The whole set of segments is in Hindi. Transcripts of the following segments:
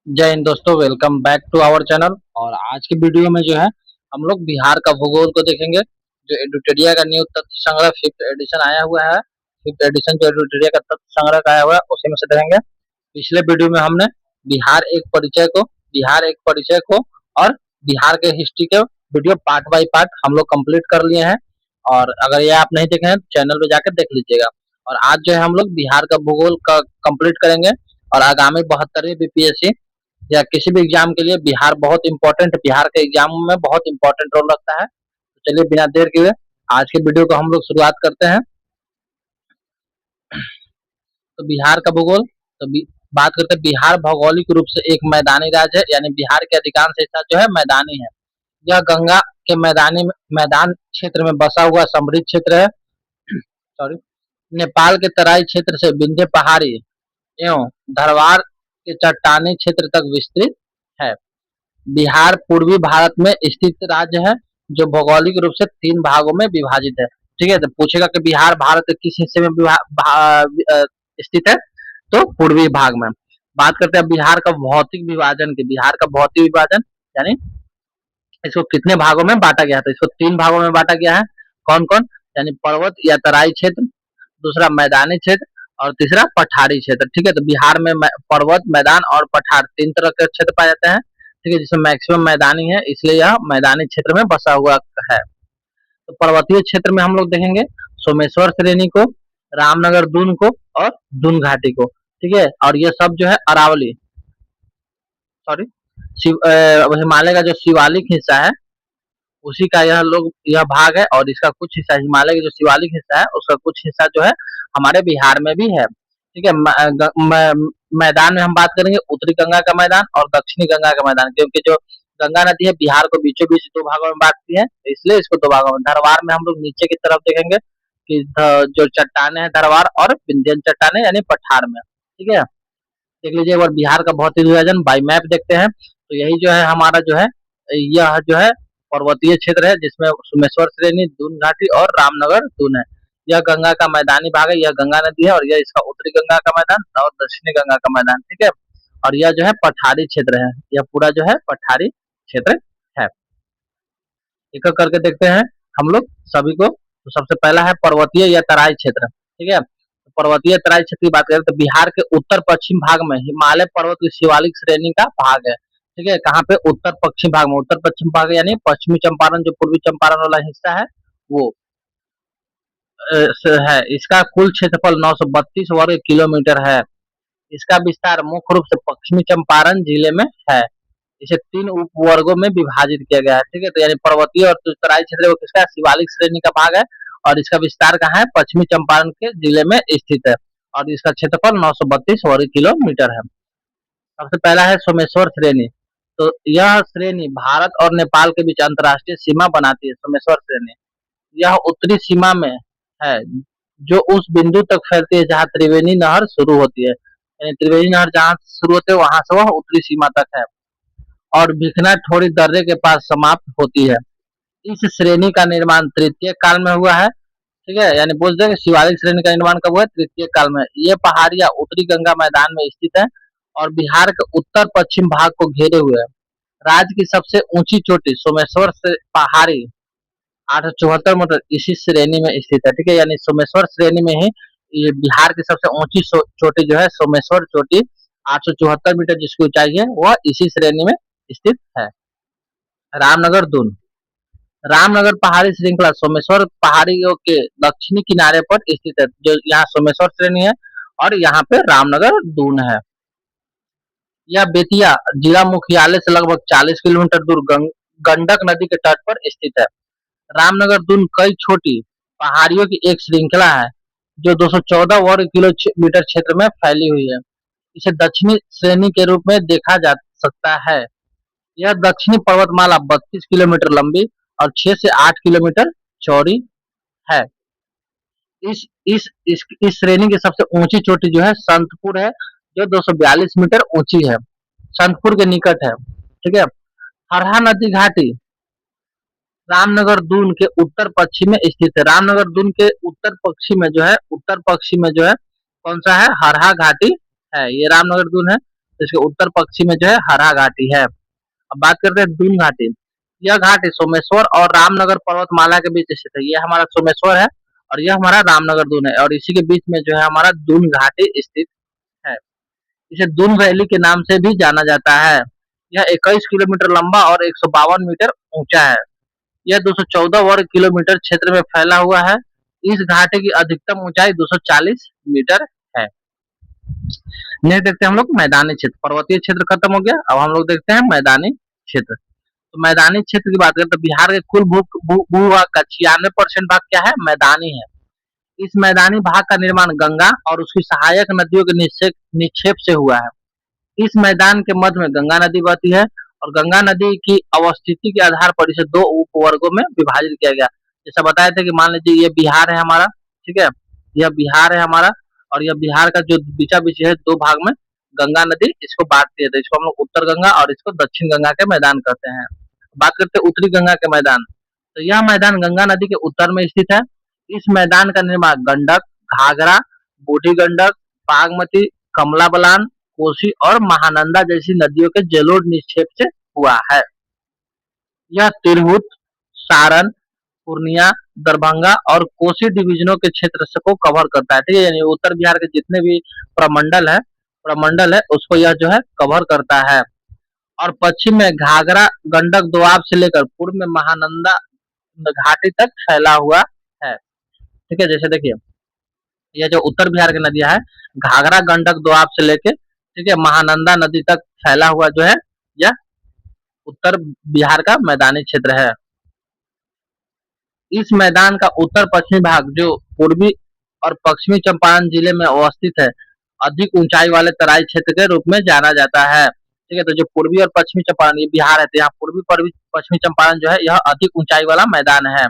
जय हिंद दोस्तों, welcome back to our channel. और आज की वीडियो में जो है हम लोग बिहार का भूगोल को देखेंगे। जो एडुटेरिया का न्यू तथ्य संग्रह फिफ्थ एडिशन आया हुआ है, फिफ्थ एडिशन जो एडुटेरिया का तथ्य संग्रह का आया हुआ है उसी में से देखेंगे। पिछले वीडियो में हमने बिहार एक परिचय को और बिहार के हिस्ट्री के वीडियो पार्ट बाय पार्ट हम लोग कंप्लीट कर लिए हैं। और अगर ये आप नहीं देखे हैं तो चैनल पे जाकर देख लीजिएगा। और आज जो है हम लोग बिहार का भूगोल का कंप्लीट करेंगे। और आगामी 72वीं बीपीएससी या किसी भी एग्जाम के लिए बिहार के एग्जाम में बहुत इंपॉर्टेंट रोल रखता है। तो चलिए बिना देर किए आज के वीडियो को हम लोग शुरुआत करते हैं। तो बिहार का भूगोल, बात करते हैं। बिहार भौगोलिक रूप से एक मैदानी राज्य है, यानी बिहार के अधिकांश हिस्सा जो है मैदानी है। यह गंगा के मैदान क्षेत्र में बसा हुआ समृद्ध क्षेत्र है। सॉरी, नेपाल के तराई क्षेत्र से विंध्य पहाड़ी एवं धरवार के चट्टानी क्षेत्र तक विस्तृत है। बिहार पूर्वी भारत में स्थित राज्य है, जो भौगोलिक रूप से 3 भागों में विभाजित है। ठीक है, तो पूछेगा कि बिहार भारत के किस हिस्से में स्थित है, तो पूर्वी भाग में। बात करते हैं बिहार का भौतिक विभाजन की। बिहार का भौतिक विभाजन यानी इसको कितने भागों में बांटा गया था। इसको 3 भागों में बांटा गया है। कौन कौन? यानी पर्वत या तराई क्षेत्र, दूसरा मैदानी क्षेत्र और तीसरा पठारी क्षेत्र। ठीक है, तो बिहार में पर्वत, मैदान और पठार 3 तरह के क्षेत्र पाए जाते हैं। ठीक है, जिसमें मैक्सिमम मैदानी है, इसलिए यह मैदानी क्षेत्र में बसा हुआ है। तो पर्वतीय क्षेत्र में हम लोग देखेंगे सोमेश्वर श्रेणी को, रामनगर दून को और दून घाटी को। ठीक है, और ये सब जो है अरावली, सॉरी, हिमालय का जो शिवालिक हिस्सा है उसी का यह भाग है। और इसका कुछ हिस्सा हिमालय का जो शिवालिक हिस्सा है उसका कुछ हिस्सा जो है हमारे बिहार में भी है। ठीक है, मैदान में हम बात करेंगे उत्तरी गंगा का मैदान और दक्षिणी गंगा का मैदान, क्योंकि जो गंगा नदी है बिहार को बीचों बीच 2 भागों में बांटती है, तो इसलिए इसको 2 भागों में। धरवार में हम लोग नीचे की तरफ देखेंगे कि जो चट्टाने हैं धरवार और विंध्यन चट्टाने यानी पठार में। ठीक है, देख लीजिए एक बार बिहार का भौतिक विभाजन बाई मैप देखते हैं। तो यही जो है हमारा जो है यह जो है पर्वतीय क्षेत्र है, जिसमें सोमेश्वर श्रेणी, दून घाटी और रामनगर दून है। यह गंगा का मैदानी भाग है, यह गंगा नदी है। और यह इसका उत्तरी गंगा का मैदान और दक्षिणी गंगा का मैदान। ठीक है, और यह जो है पठारी क्षेत्र है। यह पूरा जो है पठारी क्षेत्र है। एक एक करके देखते हैं हम लोग सभी को। तो सबसे पहला है पर्वतीय या तराई क्षेत्र। ठीक है, तो पर्वतीय तराई क्षेत्र की बात करें तो बिहार के उत्तर पश्चिम भाग में हिमालय पर्वत की शिवालिक श्रेणी का भाग है। ठीक है, कहाँ पे? उत्तर पश्चिम भाग में। उत्तर पश्चिम भाग यानी पश्चिमी चंपारण, जो पूर्वी चंपारण वाला हिस्सा है वो है। इसका कुल क्षेत्रफल 932 वर्ग किलोमीटर है। इसका विस्तार मुख्य रूप से पश्चिमी चंपारण जिले में है। इसे 3 उप वर्गों में विभाजित किया गया है। ठीक है, तो यानी पर्वतीय और तराई क्षेत्र किसका? शिवालिक श्रेणी का भाग है। और इसका विस्तार कहाँ है? पश्चिमी चंपारण के जिले में स्थित है। और इसका क्षेत्रफल 932 वर्ग किलोमीटर है। सबसे पहला है सोमेश्वर श्रेणी। तो यह श्रेणी भारत और नेपाल के बीच अंतर्राष्ट्रीय सीमा बनाती है। सोमेश्वर श्रेणी यह उत्तरी सीमा में है, जो उस बिंदु तक फैलती है जहाँ त्रिवेणी नहर शुरू होती है। यानी त्रिवेणी नहर जहाँ शुरू होती है वहां से वह उत्तरी सीमा तक है और भिखना ठोड़ी दर्रे के पास समाप्त होती है। इस श्रेणी का निर्माण तृतीय काल में हुआ है। ठीक है, यानी बोल दें शिवालिक श्रेणी का निर्माण कब हुआ है? तृतीय काल में। ये पहाड़ियां उत्तरी गंगा मैदान में स्थित है और बिहार के उत्तर पश्चिम भाग को घेरे हुए है। राज्य की सबसे ऊंची चोटी सोमेश्वर से पहाड़ी 874 मीटर इसी श्रेणी में स्थित है। ठीक है, यानी सोमेश्वर श्रेणी में ही ये बिहार की सबसे ऊंची चोटी जो है सोमेश्वर चोटी 874 मीटर जिसकी ऊंचाई है वह इसी श्रेणी में स्थित है। रामनगर दून, रामनगर पहाड़ी श्रृंखला सोमेश्वर पहाड़ियों के दक्षिणी किनारे पर स्थित है। जो यहाँ सोमेश्वर श्रेणी है और यहाँ पे रामनगर दून है। यह बेतिया जिला मुख्यालय से लगभग 40 किलोमीटर दूर गंडक नदी के तट पर स्थित है। रामनगर दून कई छोटी पहाड़ियों की एक श्रृंखला है जो 214 वर्ग किलोमीटर क्षेत्र में फैली हुई है। इसे दक्षिणी श्रेणी के रूप में देखा जा सकता है। यह दक्षिणी पर्वतमाला 32 किलोमीटर लंबी और 6 से 8 किलोमीटर चौड़ी है। इस श्रेणी की सबसे ऊंची चोटी जो है संतपुर है, जो 242 मीटर ऊंची है। संतपुर के निकट है। ठीक है, हरहा नदी घाटी रामनगर दून के उत्तर पश्चिम में स्थित है। रामनगर दून के उत्तर पश्चिम में जो है कौन सा है? हरहा घाटी है। ये रामनगर दून है। तो इसके उत्तर पश्चिम में जो है हरा घाटी है। अब बात करते हैं दून घाटी। यह घाटी सोमेश्वर और रामनगर पर्वतमाला के बीच स्थित है। यह हमारा सोमेश्वर है और यह हमारा रामनगर दून है और इसी के बीच में जो है हमारा दून घाटी स्थित है। इसे दून वैली के नाम से भी जाना जाता है। यह 21 किलोमीटर लंबा और 152 मीटर ऊंचा है। यह 214 वर्ग किलोमीटर क्षेत्र में फैला हुआ है। इस घाटी की अधिकतम ऊंचाई 240 मीटर है। नेक्स्ट देखते हैं हम लोग मैदानी क्षेत्र। पर्वतीय क्षेत्र खत्म हो गया, अब हम लोग देखते हैं मैदानी क्षेत्र। तो मैदानी क्षेत्र की बात करें तो बिहार के कुल भूभाग का 96% भाग क्या है, मैदानी है। इस मैदानी भाग का निर्माण गंगा और उसकी सहायक नदियों के निक्षेप से हुआ है। इस मैदान के मध्य में गंगा नदी बहती है और गंगा नदी की अवस्थिति के आधार पर इसे दो उपवर्गों में विभाजित किया गया। जैसा बताया था कि मान लीजिए ये बिहार है हमारा, ठीक है, यह बिहार है हमारा और यह बिहार का जो बीचा बीच है दो भाग में गंगा नदी इसको बांटती है। तो इसको हम लोग उत्तर गंगा और इसको दक्षिण गंगा के मैदान कहते हैं। बात करते हैं उत्तरी गंगा के मैदान। तो यह मैदान गंगा नदी के उत्तर में स्थित है। इस मैदान का निर्माण गंडक, घाघरा, बूढ़ी गंडक, बागमती, कमला बलान, कोसी और महानंदा जैसी नदियों के जलोढ़ निक्षेप से हुआ है। यह तिरहुत, सारण, पूर्णिया, दरभंगा और कोसी डिवीजनों के क्षेत्र से को कवर करता है। ठीक है, यानी उत्तर बिहार के जितने भी प्रमंडल है उसको यह जो है कवर करता है। और पश्चिम में घाघरा गंडक दोआब से लेकर पूर्व में महानंदा घाटी तक फैला हुआ है। ठीक है, जैसे देखिए यह जो उत्तर बिहार की नदियां है घाघरा गंडक दोआब से लेके, ठीक है, महानंदा नदी तक फैला हुआ जो है यह उत्तर बिहार का मैदानी क्षेत्र है। इस मैदान का उत्तर पश्चिमी भाग जो पूर्वी और पश्चिमी चंपारण जिले में अवस्थित है अधिक ऊंचाई वाले तराई क्षेत्र के रूप में जाना जाता है। ठीक है, तो जो पूर्वी और पश्चिमी चंपारण ये बिहार है तो यहाँ पूर्वी पश्चिमी चंपारण जो है यह अधिक ऊंचाई वाला मैदान है।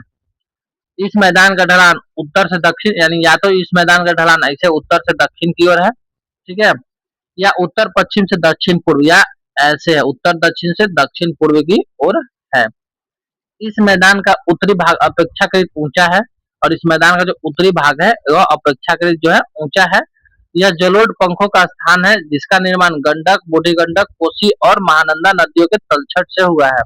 इस मैदान का ढलान उत्तर से दक्षिण, यानी या तो इस मैदान का ढलान ऐसे उत्तर से दक्षिण की ओर है, ठीक है, या उत्तर पश्चिम से दक्षिण पूर्व, या ऐसे है उत्तर दक्षिण से दक्षिण पूर्व की ओर है। इस मैदान का उत्तरी भाग अपेक्षाकृत ऊंचा है और इस मैदान का जो उत्तरी भाग है वह अपेक्षाकृत जो है ऊंचा है। यह जलोढ़ पंखों का स्थान है जिसका निर्माण गंडक, बूढ़ी गंडक, कोसी और महानंदा नदियों के तलछट से हुआ है।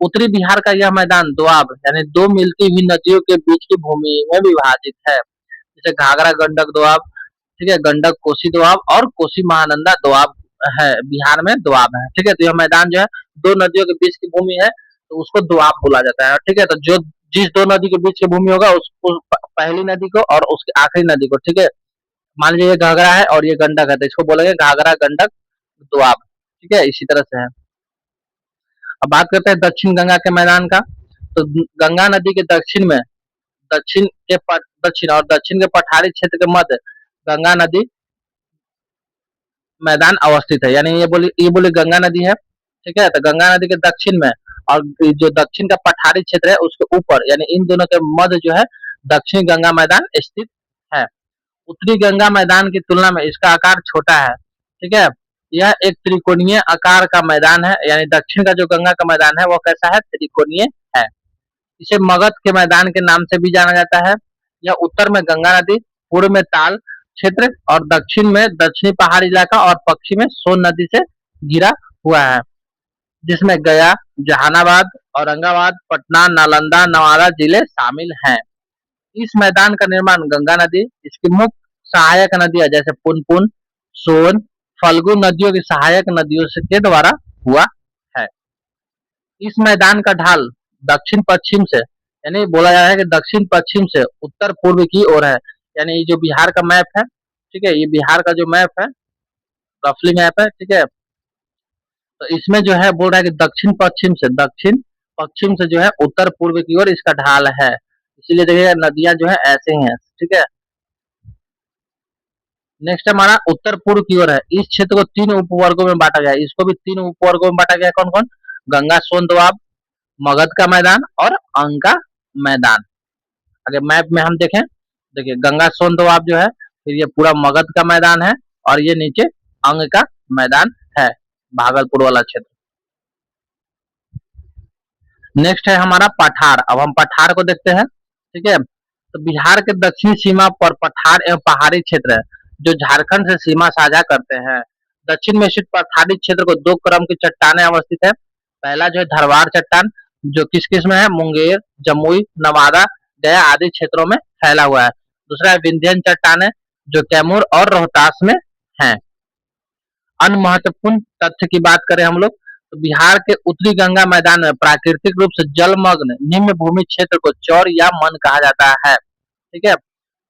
उत्तरी बिहार का यह मैदान दोआब यानी दो मिलती हुई नदियों के बीच की भूमि में विभाजित है, जैसे घाघरा गंडक दोआब, ठीक है, गंडक कोसी दोआब और कोसी महानंदा दोआब है, बिहार में दोआब है। ठीक है, तो यह मैदान जो है दो नदियों के बीच की भूमि है तो उसको दोआब बोला जाता है। ठीक है, तो जो जिस दो नदी के बीच की भूमि होगा उसको पहली नदी को और उसकी आखिरी नदी को, ठीक है, मान लीजिए ये घाघरा है और ये गंडक है तो इसको बोलेंगे घाघरा गंडक दोआब। ठीक है, इसी तरह से है। अब बात करते हैं दक्षिण गंगा के मैदान का। तो गंगा नदी के दक्षिण और दक्षिण के पठारी क्षेत्र के मध्य गंगा नदी मैदान अवस्थित है, यानी ये बोली गंगा नदी है। ठीक है, तो गंगा नदी के दक्षिण में और जो दक्षिण का पठारी क्षेत्र है उसके ऊपर यानी इन दोनों के मध्य जो है दक्षिण गंगा मैदान स्थित है। उत्तरी गंगा मैदान की तुलना में इसका आकार छोटा है। ठीक है, यह एक त्रिकोणीय आकार का मैदान है, यानी दक्षिण का जो गंगा का मैदान है वो कैसा है, त्रिकोणीय है। इसे मगध के मैदान के नाम से भी जाना जाता है। यह उत्तर में गंगा नदी, पूर्व में ताल क्षेत्र और दक्षिण में दक्षिणी पहाड़ी इलाका और पश्चिम में सोन नदी से घिरा हुआ है, जिसमें गया, जहानाबाद, औरंगाबाद, पटना, नालंदा, नवादा जिले शामिल हैं। इस मैदान का निर्माण गंगा नदी, इसकी मुख्य सहायक नदियां जैसे पुनपुन, सोन, फल्गु नदियों की सहायक नदियों के द्वारा हुआ है। इस मैदान का ढाल दक्षिण पश्चिम से, यानी बोला जा रहा है कि दक्षिण पश्चिम से उत्तर पूर्व की ओर है। यानी जो बिहार का मैप है, ठीक है, ये बिहार का जो मैप है रफली मैप है, ठीक है, तो इसमें जो है बोल रहा है कि दक्षिण पश्चिम से जो है उत्तर पूर्व की ओर इसका ढाल है। इसीलिए देखिए नदियां जो है ऐसे ही हैं। ठीक है, नेक्स्ट हमारा उत्तर पूर्व की ओर है। इस क्षेत्र को तीन उपवर्गों में बांटा गया है, इसको भी तीन उपवर्गों में बांटा गया है। कौन कौन, गंगा सोन दोआब, मगध का मैदान और अंग का मैदान। अगर मैप में हम देखें, देखिए गंगा सोन दोआब जो है, फिर ये पूरा मगध का मैदान है और ये नीचे अंग का मैदान है, भागलपुर वाला क्षेत्र। नेक्स्ट है हमारा पठार। अब हम पठार को देखते हैं। ठीक है, तो बिहार के दक्षिणी सीमा पर पठार एवं पहाड़ी क्षेत्र है जो झारखंड से सीमा साझा करते हैं। दक्षिण में स्थित पठारी क्षेत्र को दो क्रम की चट्टानें अवस्थित है। पहला जो है धरवार चट्टान, जो किस किस में है, मुंगेर, जमुई, नवादा, गया आदि क्षेत्रों में फैला हुआ है। दूसरा है विंध्यन चट्टान है, जो कैमूर और रोहतास में है। अन्य महत्वपूर्ण तथ्य की बात करें हम लोग, तो बिहार के उत्तरी गंगा मैदान में प्राकृतिक रूप से जलमग्न निम्न भूमि क्षेत्र को चौर या मन कहा जाता है। ठीक है।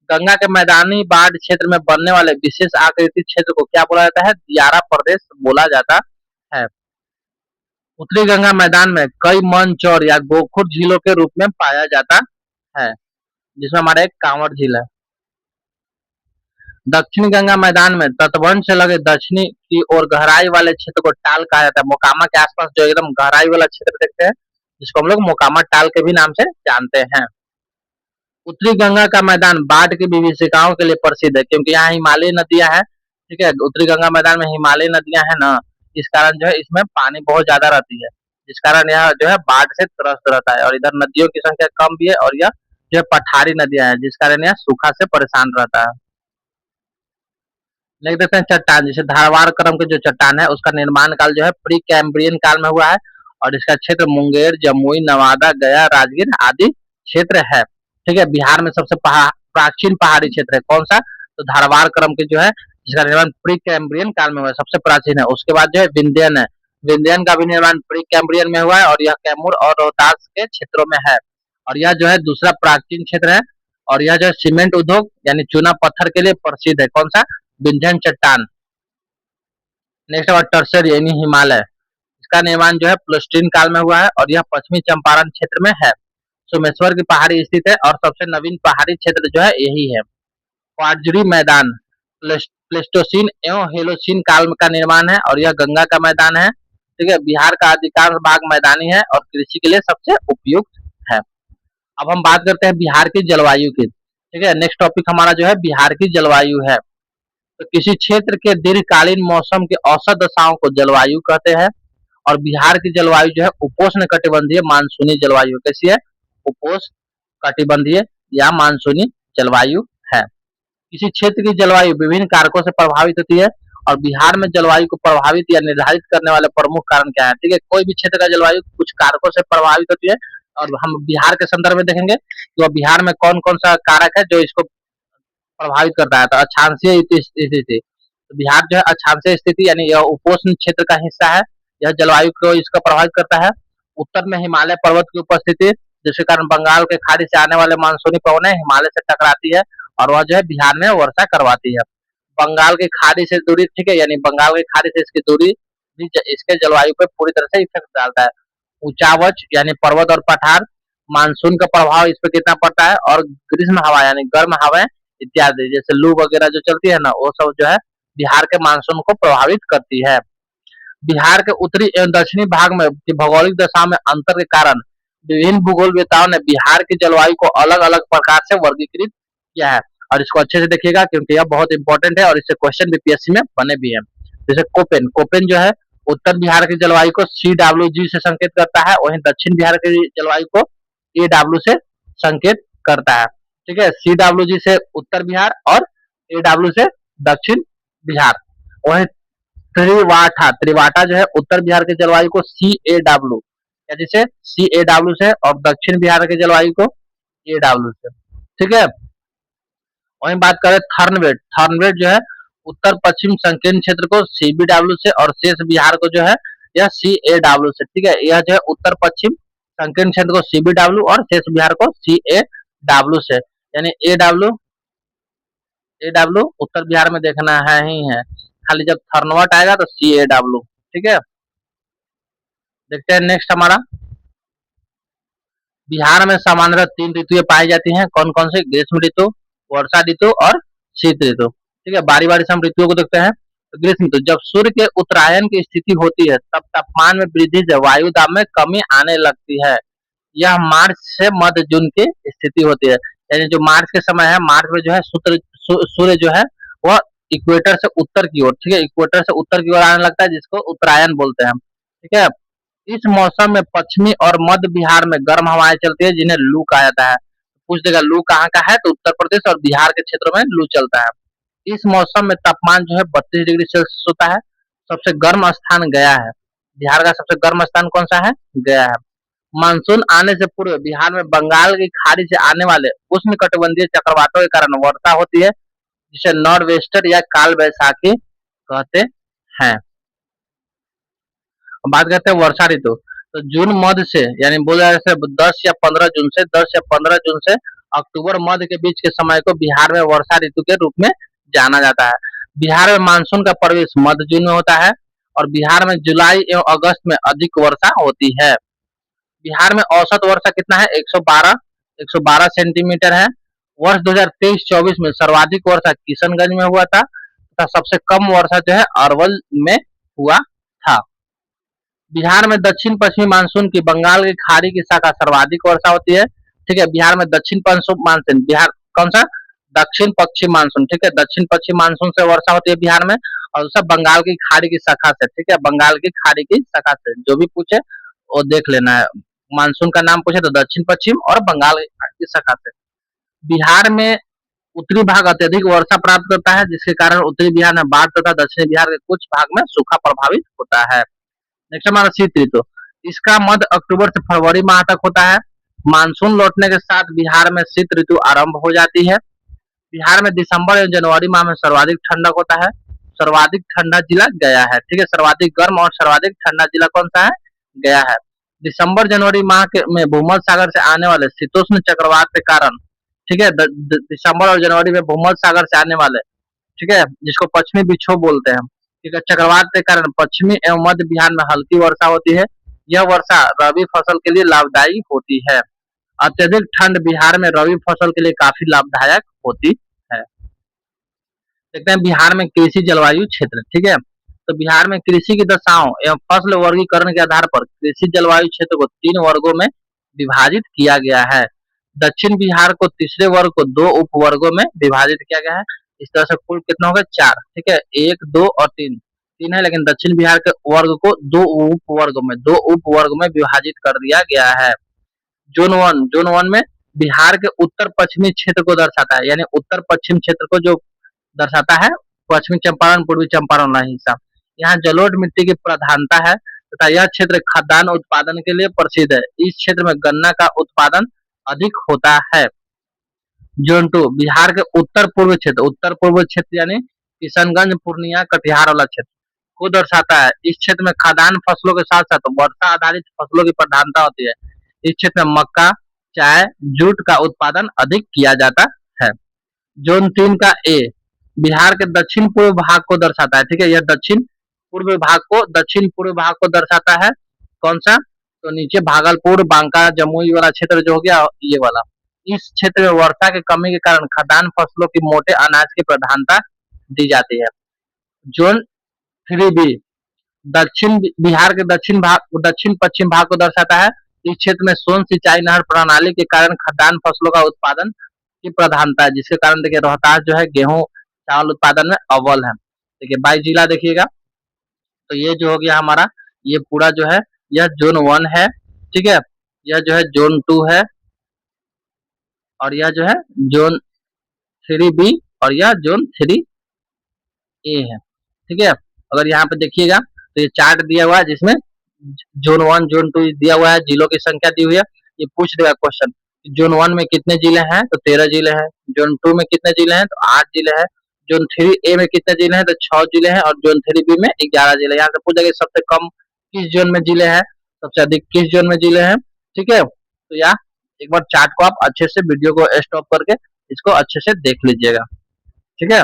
गंगा के मैदानी बाढ़ क्षेत्र में बनने वाले विशेष आकृति क्षेत्र को क्या बोला जाता है, दियारा प्रदेश बोला जाता है। उत्तरी गंगा मैदान में कई मन चौर या गोखुर झीलों के रूप में पाया जाता है, जिसमें हमारा एक कांवड़ झील है। दक्षिणी गंगा मैदान में तटबंध से लगे दक्षिणी की ओर गहराई वाले क्षेत्र को टाल कहा जाता है। मोकामा के आसपास जो एकदम गहराई वाला क्षेत्र देखते हैं, जिसको हम लोग मोकामा टाल के भी नाम से जानते हैं। उत्तरी गंगा का मैदान बाढ़ की विभीषिकाओं के लिए प्रसिद्ध है, क्योंकि यहाँ हिमालयी नदियां हैं। ठीक है, उत्तरी गंगा मैदान में हिमालयी नदियां हैं ना, इस कारण जो है इसमें पानी बहुत ज्यादा रहती है, जिस कारण यह जो है बाढ़ से त्रस्त रहता है। और इधर नदियों की संख्या कम भी है, और यह जो है पठारी नदियां हैं, जिस कारण यह सूखा से परेशान रहता है। लिख देते हैं चट्टान, जैसे धारवाड़ क्रम के जो चट्टान है उसका निर्माण काल जो है प्री कैम्ब्रियन काल में हुआ है, और इसका क्षेत्र मुंगेर, जमुई, नवादा, गया, राजगीर आदि क्षेत्र है। ठीक है। बिहार में सबसे प्राचीन पहाड़ी क्षेत्र है कौन सा, तो धारवाड़ क्रम के जो है, जिसका निर्माण प्री कैम्ब्रियन काल में हुआ है, सबसे प्राचीन है। उसके बाद जो है विंध्यन है, विंध्यन का भी निर्माण प्री कैम्ब्रियन में हुआ है, और यह कैमूर और रोहतास के क्षेत्रों में है। और यह जो है दूसरा प्राचीन क्षेत्र है, और यह जो है सीमेंट उद्योग यानी चूना पत्थर के लिए प्रसिद्ध है। कौन सा, विंध्यन चट्टान। नेक्स्ट बात टर्सरी यानी हिमालय, इसका निर्माण जो है प्लस्टीन काल में हुआ है, और यह पश्चिमी चंपारण क्षेत्र में है। सोमेश्वर की पहाड़ी स्थित है, और सबसे नवीन पहाड़ी क्षेत्र जो है यही है। क्वाडजरी मैदान प्लेस्टोसीन एवं हेलोसीन काल का निर्माण है, और यह गंगा का मैदान है। ठीक है। बिहार का अधिकांश भाग मैदानी है और कृषि के लिए सबसे उपयुक्त है। अब हम बात करते हैं बिहार की जलवायु की। ठीक है। नेक्स्ट टॉपिक हमारा जो है बिहार की जलवायु है। तो किसी क्षेत्र के दीर्घकालीन मौसम की औसत दशाओं को जलवायु कहते हैं। और बिहार की जलवायु जो है उपोष्ण कटिबंधीय मानसूनी जलवायु कैसी है, उपोष्ण कटिबंधीय या मानसूनी जलवायु है। किसी क्षेत्र की जलवायु विभिन्न कारकों से प्रभावित होती है, और बिहार में जलवायु को प्रभावित या निर्धारित करने वाले प्रमुख कारण क्या है। ठीक है, कोई भी क्षेत्र का जलवायु कुछ कारकों से प्रभावित होती है, और हम बिहार के संदर्भ में देखेंगे तो बिहार में कौन कौन सा कारक है जो इसको प्रभावित करता है। तो अक्षांशीय स्थिति, तो बिहार जो है अक्षांशीय स्थिति यानी यह उपोष्ण क्षेत्र का हिस्सा है, यह जलवायु को इसका प्रभावित करता है। उत्तर में हिमालय पर्वत की उपस्थिति, जिसके कारण बंगाल के खाड़ी से आने वाले मानसूनी पवनें हिमालय से टकराती है, और वह जो है बिहार में वर्षा करवाती है। बंगाल की खाड़ी से दूरी, ठीक है, यानी बंगाल की खाड़ी से इसकी दूरी भी इसके जलवायु पर पूरी तरह से इफेक्ट डालता है। ऊंचावच यानी पर्वत और पठार, मानसून का प्रभाव इस पर कितना पड़ता है, और ग्रीष्म हवा यानी गर्म हवाएं इत्यादि, जैसे लू वगैरह जो चलती है ना, वो सब जो है बिहार के मानसून को प्रभावित करती है। बिहार के उत्तरी एवं दक्षिणी भाग में भौगोलिक दशा में अंतर के कारण विभिन्न भूगोलवेताओं ने बिहार की जलवायु को अलग अलग प्रकार से वर्गीकृत किया है। और इसको अच्छे से देखिएगा, क्योंकि यह बहुत इंपॉर्टेंट है, और इससे क्वेश्चन बीपीएससी में बने भी है। जैसे कोपेन, कोपेन जो है उत्तर बिहार की जलवायु को CWG से संकेत करता है, वहीं दक्षिण बिहार की जलवायु को AW से संकेत करता है। ठीक है, CWG से उत्तर बिहार और AW से दक्षिण बिहार। वहीं त्रिवाटा, त्रिवाटा जो है उत्तर बिहार के जलवायु को CAW या जिसे CAW से, और दक्षिण बिहार के जलवायु को AW से। ठीक है। वहीं बात करें थर्नवेट, थर्नवेट जो है उत्तर पश्चिम संकीर्ण क्षेत्र को CBW से, और शेष बिहार को जो है यह CAW से। ठीक है, यह जो है उत्तर पश्चिम संकीर्ण क्षेत्र को CBW और शेष बिहार को CAW से, यानी AW उत्तर बिहार में देखना है ही है, खाली जब थर्नवट आएगा तो CAW। ठीक है, देखते हैं नेक्स्ट हमारा। बिहार में सामान्यतः 3 ऋतुएं पाई जाती हैं, कौन कौन सी, ग्रीष्म ऋतु, वर्षा ऋतु और शीत ऋतु। ठीक है, बारी बारी से हम ऋतुओं को देखते हैं। तो ग्रीष्म ऋतु, जब सूर्य के उत्तरायण की स्थिति होती है तब तापमान में वृद्धि से वायु दाब में कमी आने लगती है। यह मार्च से मध्य जून की स्थिति होती है, यानी जो मार्च के समय है, मार्च में जो है सूर्य जो है वह इक्वेटर से उत्तर की ओर, ठीक है, इक्वेटर से उत्तर की ओर आने लगता है, जिसको उत्तरायण बोलते हैं हम। ठीक है, इस मौसम में पश्चिमी और मध्य बिहार में गर्म हवाएं चलती है, जिन्हें लू कहा जाता है। पूछ देगा लू कहाँ का है, तो उत्तर प्रदेश और बिहार के क्षेत्रों में लू चलता है। इस मौसम में तापमान जो है 32 डिग्री सेल्सियस होता है, सबसे गर्म स्थान गया है। बिहार का सबसे गर्म स्थान कौन सा है? गया है। मानसून आने से पूर्व बिहार में बंगाल की खाड़ी से आने वाले उष्णकटिबंधीय चक्रवातों के कारण वर्षा होती है, जिसे नॉर्थ वेस्टर या काल बैसाखी कहते हैं। अब बात करते हैं वर्षा ऋतु। तो जून मध्य से यानी बोला जाए 10 से अक्टूबर मध्य के बीच के समय को बिहार में वर्षा ऋतु के रूप में जाना जाता है। बिहार में मानसून का प्रवेश मध्य जून में होता है और बिहार में जुलाई एवं अगस्त में अधिक वर्षा होती है। बिहार में औसत वर्षा कितना है? 112 सेंटीमीटर है। वर्ष 2023-24 में सर्वाधिक वर्षा किशनगंज में हुआ था तथा सबसे कम वर्षा जो है अरवल में हुआ था। बिहार में दक्षिण पश्चिमी मानसून की बंगाल की खाड़ी की शाखा सर्वाधिक वर्षा होती है। ठीक है, बिहार में दक्षिण पश्चिम मानसून, बिहार कौन सा? दक्षिण पश्चिम मानसून। ठीक है, दक्षिण पश्चिम मानसून से वर्षा होती है बिहार में और दूसरा बंगाल की खाड़ी की शाखा से। ठीक है, बंगाल की खाड़ी की शाखा से जो भी पूछे वो देख लेना है। मानसून का नाम पूछे तो दक्षिण पश्चिम और बंगाल की शाखा से। बिहार में उत्तरी भाग अत्यधिक वर्षा प्राप्त करता है, जिसके कारण उत्तरी बिहार में बाढ़ तथा दक्षिणी बिहार के कुछ भाग में सूखा प्रभावित होता है। नेक्स्ट हमारा शीत ऋतु। इसका मध्य अक्टूबर से फरवरी माह तक होता है। मानसून लौटने के साथ बिहार में शीत ऋतु आरंभ हो जाती है। बिहार में दिसंबर एवं जनवरी माह में सर्वाधिक ठंडक होता है। सर्वाधिक ठंडा जिला गया है। ठीक है, सर्वाधिक गर्म और सर्वाधिक ठंडा जिला कौन सा है? गया है। दिसंबर जनवरी माह के में भूमध्य सागर से आने वाले शीतोष्ण चक्रवात के कारण, ठीक है, दिसंबर और जनवरी में भूमध्य सागर से आने वाले, ठीक है, जिसको पश्चिमी विक्षोभ बोलते हैं, ठीक है, चक्रवात के कारण पश्चिमी एवं मध्य बिहार में हल्की वर्षा होती है। यह वर्षा रबी फसल के लिए लाभदायी होती है। अत्यधिक ठंड बिहार में रबी फसल के लिए काफी लाभदायक होती है। देखते हैं बिहार में कृषि जलवायु क्षेत्र। ठीक है, तो बिहार में कृषि की दशाओं एवं फसल वर्गीकरण के आधार पर कृषि जलवायु क्षेत्र को 3 वर्गों में विभाजित किया गया है। दक्षिण बिहार को तीसरे वर्ग को 2 उप वर्गों में विभाजित किया गया है। इस तरह से कुल कितना होगा? 4। ठीक है, 1, 2 और 3, 3 है, लेकिन दक्षिण बिहार के वर्ग को 2 उप वर्ग में विभाजित कर दिया गया है। जोन 1 में बिहार के उत्तर पश्चिमी क्षेत्र को दर्शाता है, यानी उत्तर पश्चिम क्षेत्र को जो दर्शाता है, पश्चिमी चंपारण, पूर्वी चंपारण वाला हिस्सा। यहाँ जलोढ़ मिट्टी की प्रधानता है तथा यह क्षेत्र खाद्यान्न उत्पादन के लिए प्रसिद्ध है। इस क्षेत्र में गन्ना का उत्पादन अधिक होता है। जोन 2 बिहार के उत्तर पूर्व क्षेत्र यानी किशनगंज, पूर्णिया, कटिहार वाला क्षेत्र को दर्शाता है। इस क्षेत्र में खाद्यान्न फसलों के साथ साथ वर्षा आधारित फसलों की प्रधानता होती है। इस क्षेत्र में मक्का, चाय, जूट का उत्पादन अधिक किया जाता है। जोन 3 का ए बिहार के दक्षिण पूर्व भाग को दर्शाता है। ठीक है, यह दक्षिण पूर्व भाग को दर्शाता है। कौन सा? तो नीचे भागलपुर, बांका, जमुई वाला क्षेत्र जो हो गया ये वाला। इस क्षेत्र में वर्षा की कमी के कारण खाद्यान्न फसलों की मोटे अनाज की प्रधानता दी जाती है। जोन 3 बी दक्षिण बिहार के दक्षिण पश्चिम भाग को दर्शाता है। इस क्षेत्र में सोन सिंचाई नहर प्रणाली के कारण खाद्यान्न फसलों का उत्पादन की प्रधानता है, जिसके कारण देखिए रोहतास जो है गेहूं चावल उत्पादन में अव्वल है। देखिए 22 जिला देखिएगा, तो ये जो हो गया हमारा, ये पूरा जो है यह जोन 1 है। ठीक है, यह जो है जोन 2 है और यह जो है जोन 3 बी और यह जोन 3 ए है। ठीक है, अगर यहाँ पे देखिएगा तो ये चार्ट दिया हुआ है जिसमें जोन 1 जोन 2 दिया हुआ है, जिलों की संख्या दी हुई है। ये पूछ देगा क्वेश्चन, जोन 1 में कितने जिले हैं? तो 13 जिले हैं। जोन 2 में कितने जिले हैं? तो 8 जिले हैं। जोन 3 ए में कितने जिले हैं? तो 6 जिले हैं और जोन 3 बी में 11 जिले। यहाँ से पूछा गया सबसे कम किस जोन में जिले हैं, सबसे अधिक किस जोन में जिले हैं। ठीक है, तो यहाँ एक बार चार्ट को आप अच्छे से वीडियो को स्टॉप करके इसको अच्छे से देख लीजिएगा। ठीक है,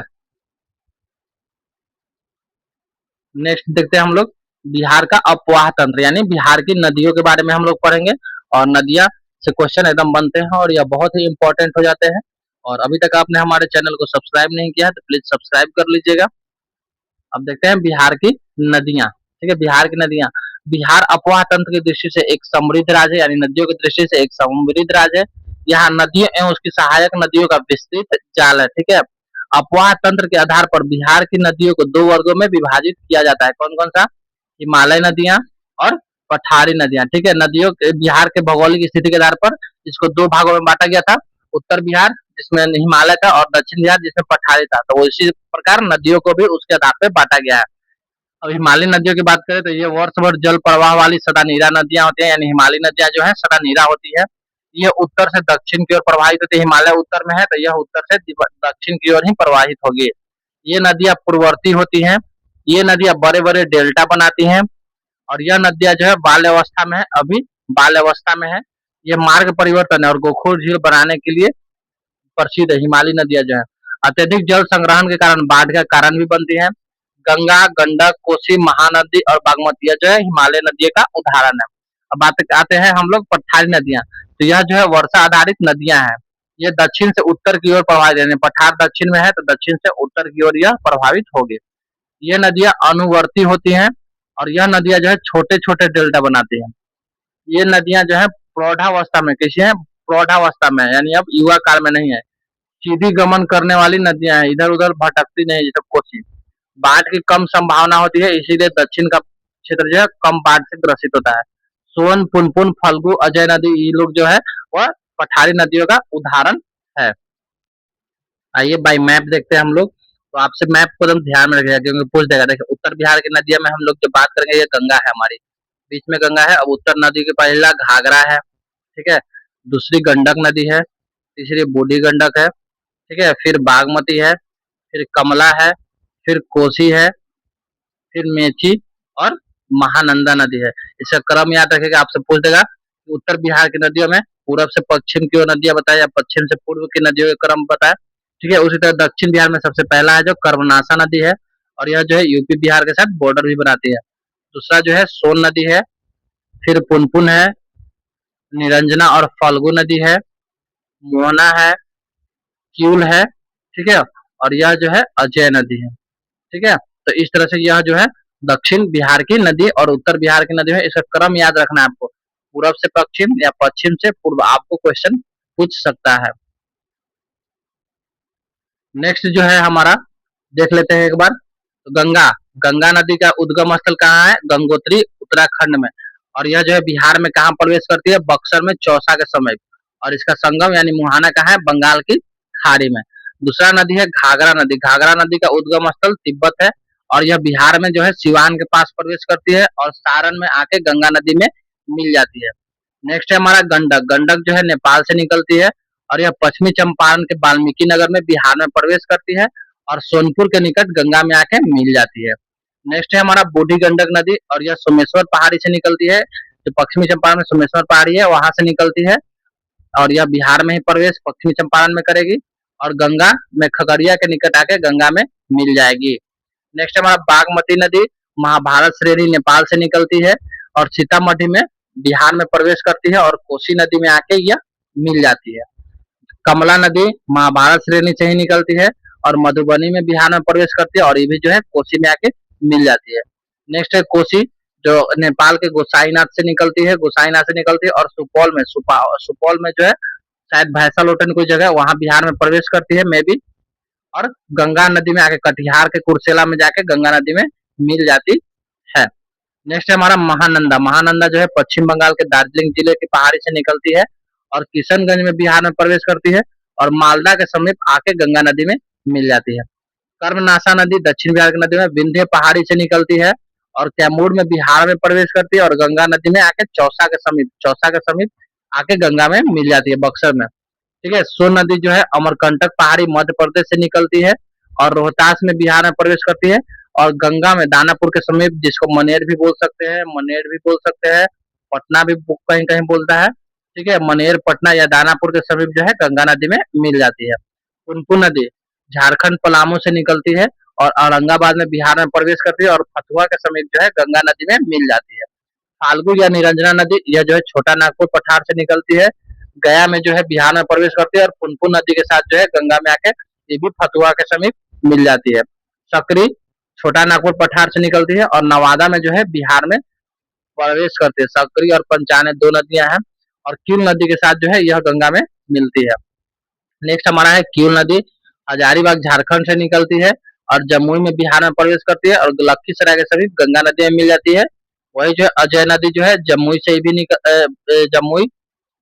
नेक्स्ट देखते हैं हम लोग बिहार का अपवाह तंत्र, यानी बिहार की नदियों के बारे में हम लोग पढ़ेंगे। और नदियां से क्वेश्चन एकदम बनते हैं और यह बहुत ही इंपॉर्टेंट हो जाते हैं। और अभी तक आपने हमारे चैनल को सब्सक्राइब नहीं किया है तो प्लीज सब्सक्राइब कर लीजिएगा। अब देखते हैं बिहार की नदियां। ठीक है, बिहार की नदियां। बिहार अपवाह तंत्र की दृष्टि से एक समृद्ध राज्य है, यानी नदियों की दृष्टि से एक समृद्ध राज्य है। यहाँ नदियों एवं उसकी सहायक नदियों का विस्तृत जाल है। ठीक है, अपवाह तंत्र के आधार पर बिहार की नदियों को 2 वर्गों में विभाजित किया जाता है। कौन कौन सा? हिमालय नदियां और पठारी नदियां। ठीक है, नदियों के बिहार के भौगोलिक स्थिति के आधार पर इसको 2 भागों में बांटा गया था। उत्तर बिहार जिसमें हिमालय था और दक्षिण बिहार जिसमें पठारी था। तो इसी प्रकार नदियों को भी उसके आधार पर बांटा गया है। अब हिमालयी नदियों की बात करें तो ये वर्ष भर जल प्रवाह वाली सदा नीरा नदियां होती हैं, यानी हिमालयी नदियां जो है सदा नीरा होती है। ये उत्तर से दक्षिण की ओर प्रवाहित होती है, हिमालय उत्तर में है तो यह उत्तर से दक्षिण की ओर ही प्रवाहित होगी। ये नदियां पूर्ववर्ती होती हैं, ये नदियां बड़े बड़े डेल्टा बनाती हैं, और यह नदियां जो है बाल्य अवस्था में है, अभी बाल्य अवस्था में है। ये मार्ग परिवर्तन है और गोखोर झील बनाने के लिए प्रसिद्ध है। हिमालयी नदियां जो है अत्यधिक जल संग्रहण के कारण बाढ़ का कारण भी बनती है। गंगा, गंडक, कोसी, महानदी और बागमती जो है हिमालय नदियों का उदाहरण है। अब बात आते हैं हम लोग पठारी नदियां, तो यह जो है वर्षा आधारित नदियां हैं। ये दक्षिण से उत्तर की ओर प्रवाहित है, पठार दक्षिण में है तो दक्षिण से उत्तर की ओर यह प्रभावित होगी। ये नदियां अनुवर्ती होती हैं, और यह नदियां जो है छोटे छोटे डेल्टा बनाती हैं। ये नदियां जो है प्रौढ़ावस्था में, किसी है प्रौढ़ावस्था में, यानी अब युवा काल में नहीं है। सीधी गमन करने वाली नदियां हैं, इधर उधर भटकती नहीं, जैसे कोसी। बाढ़ की कम संभावना होती है, इसीलिए दक्षिण का क्षेत्र जो है कम बाढ़ से ग्रसित होता है। सोन, पुनपुन, फल्गु, अजय नदी, ये लोग जो है वह पठारी नदियों का उदाहरण है। आइए बाई मैप देखते हैं हम लोग। तो आपसे मैप को एकदम ध्यान में रखिएगा, क्योंकि पूछ देगा। देखिए उत्तर बिहार की नदियों में हम लोग जो बात करेंगे, ये गंगा है हमारी, बीच में गंगा है। अब उत्तर नदी के पहला घाघरा है, ठीक है। दूसरी गंडक नदी है, तीसरी बूढ़ी गंडक है, ठीक है। फिर बागमती है, फिर कमला है, फिर कोसी है, फिर मेची और महानंदा नदी है। इसका क्रम याद रखेगा, आपसे पूछ देगा उत्तर बिहार की नदियों में पूरब से पश्चिम की ओर नदियां बताए या पश्चिम से पूर्व की नदियों का क्रम बताए, ठीक है। उसी तरह दक्षिण बिहार में सबसे पहला है जो कर्मनाशा नदी है, और यह जो है यूपी बिहार के साथ बॉर्डर भी बनाती है। दूसरा जो है सोन नदी है, फिर पुनपुन है, निरंजना और फल्गु नदी है, मोहना है, क्यूल है, ठीक है। और यह जो है अजय नदी है, ठीक है। तो इस तरह से यह जो है दक्षिण बिहार की नदी और उत्तर बिहार की नदी है। इसका क्रम याद रखना है आपको, पूरब से पश्चिम या पश्चिम से पूर्व, आपको क्वेश्चन पूछ सकता है। नेक्स्ट जो है हमारा, देख लेते हैं एक बार। तो गंगा, गंगा नदी का उद्गम स्थल कहाँ है? गंगोत्री, उत्तराखंड में। और यह जो है बिहार में कहाँ प्रवेश करती है? बक्सर में चौसा के समीप। और इसका संगम यानी मुहाना कहाँ है? बंगाल की खाड़ी में। दूसरा नदी है घाघरा नदी, घाघरा नदी का उद्गम स्थल तिब्बत है, और यह बिहार में जो है सिवान के पास प्रवेश करती है और सारण में आके गंगा नदी में मिल जाती है। नेक्स्ट है हमारा गंडक, गंडक जो है नेपाल से निकलती है, और यह पश्चिमी चंपारण के वाल्मीकि नगर में बिहार में प्रवेश करती है और सोनपुर के निकट गंगा में आके मिल जाती है। नेक्स्ट है हमारा बूढ़ी गंडक नदी, और यह सोमेश्वर पहाड़ी से निकलती है, जो पश्चिमी चंपारण में सोमेश्वर पहाड़ी है वहां से निकलती है, और यह बिहार में ही प्रवेश पश्चिमी चंपारण में करेगी, और गंगा में खगड़िया के निकट आके गंगा में मिल जाएगी। नेक्स्ट हमारा बागमती नदी, महाभारत श्रेणी नेपाल से निकलती है और सीतामढ़ी में बिहार में प्रवेश करती है, और कोसी नदी में आके यह मिल जाती है। कमला नदी महाभारत श्रेणी से ही निकलती है और मधुबनी में बिहार में प्रवेश करती है, और ये भी जो है कोसी में आके मिल जाती है। नेक्स्ट है कोसी, जो नेपाल के गोसाईनाथ से निकलती है, गोसाईनाथ से निकलती है और सुपौल में सुपौल में जो है शायद भैंसा लोटन कोई जगह, वहां बिहार में प्रवेश करती है मे बी, और गंगा नदी में आके कटिहार के कुर्सेला में जाके गंगा नदी में मिल जाती है। नेक्स्ट है हमारा महानंदा, महानंदा जो है पश्चिम बंगाल के दार्जिलिंग जिले की पहाड़ी से निकलती है और किशनगंज में बिहार में प्रवेश करती है, और मालदा के समीप आके गंगा नदी में मिल जाती है। कर्मनाशा नदी दक्षिण बिहार की नदी में विंध्य पहाड़ी से निकलती है और कैमूर में बिहार में प्रवेश करती है, और गंगा नदी में आके चौसा के समीप आके गंगा में मिल जाती है, बक्सर में, ठीक है। सोन नदी जो है अमरकंटक पहाड़ी मध्य प्रदेश से निकलती है और रोहतास में बिहार में प्रवेश करती है, और गंगा में दानापुर के समीप, जिसको मनेर भी बोल सकते हैं, मनेर भी बोल सकते हैं, पटना भी कहीं कहीं बोलता है, ठीक है। मनेर, पटना या दानापुर के समीप जो है गंगा नदी में मिल जाती है। पुनपुन नदी झारखंड पलामू से निकलती है और औरंगाबाद में बिहार में प्रवेश करती है, और फतुहा के समीप जो है गंगा नदी में मिल जाती है। फाल्गु या निरंजना नदी, यह जो है छोटा नागपुर पठार से निकलती है, गया में जो है बिहार में प्रवेश करती है, और पुनपुन नदी के साथ जो है गंगा में आके ये भी फतुहा के समीप मिल जाती है। सकरी छोटा नागपुर पठार से निकलती है और नवादा में जो है बिहार में प्रवेश करती है। सकरी और पंचाने दो नदियां हैं, और क्यूल नदी के साथ जो है यह गंगा में मिलती है। नेक्स्ट हमारा है क्यूल नदी, हजारीबाग झारखंड से निकलती है और जमुई में बिहार में प्रवेश करती है, और लखीसराय के समीप गंगा नदी में मिल जाती है। वही जो है अजय नदी जो है जमुई से भी जमुई,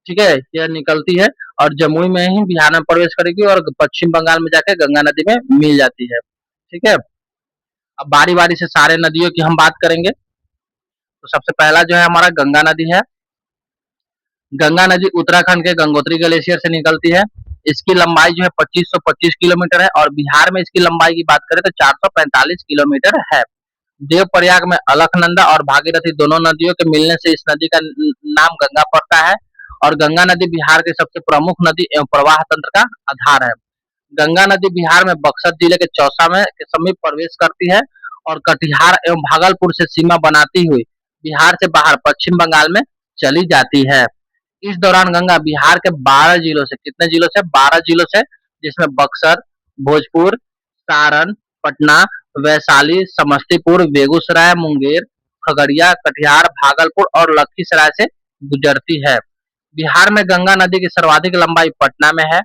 ठीक है, यह निकलती है और जमुई में ही बिहार में प्रवेश करेगी और पश्चिम बंगाल में जाके गंगा नदी में मिल जाती है, ठीक है। अब बारी बारी से सारे नदियों की हम बात करेंगे। तो सबसे पहला जो है हमारा गंगा नदी है। गंगा नदी उत्तराखंड के गंगोत्री ग्लेशियर से निकलती है। इसकी लंबाई जो है 2525 किलोमीटर है और बिहार में इसकी लंबाई की बात करें तो 445 किलोमीटर है। देवप्रयाग में अलकनंदा और भागीरथी दोनों नदियों के मिलने से इस नदी का नाम गंगा पड़ता है। और गंगा नदी बिहार की सबसे प्रमुख नदी एवं प्रवाह तंत्र का आधार है। गंगा नदी बिहार में बक्सर जिले के चौसा में के समीप प्रवेश करती है और कटिहार एवं भागलपुर से सीमा बनाती हुई बिहार से बाहर पश्चिम बंगाल में चली जाती है। इस दौरान गंगा बिहार के 12 जिलों से, कितने जिलों से, 12 जिलों से, जिसमें बक्सर, भोजपुर, सारण, पटना, वैशाली, समस्तीपुर, बेगूसराय, मुंगेर, खगड़िया, कटिहार, भागलपुर और लखीसराय से गुजरती है। बिहार में गंगा नदी की सर्वाधिक लंबाई पटना में है।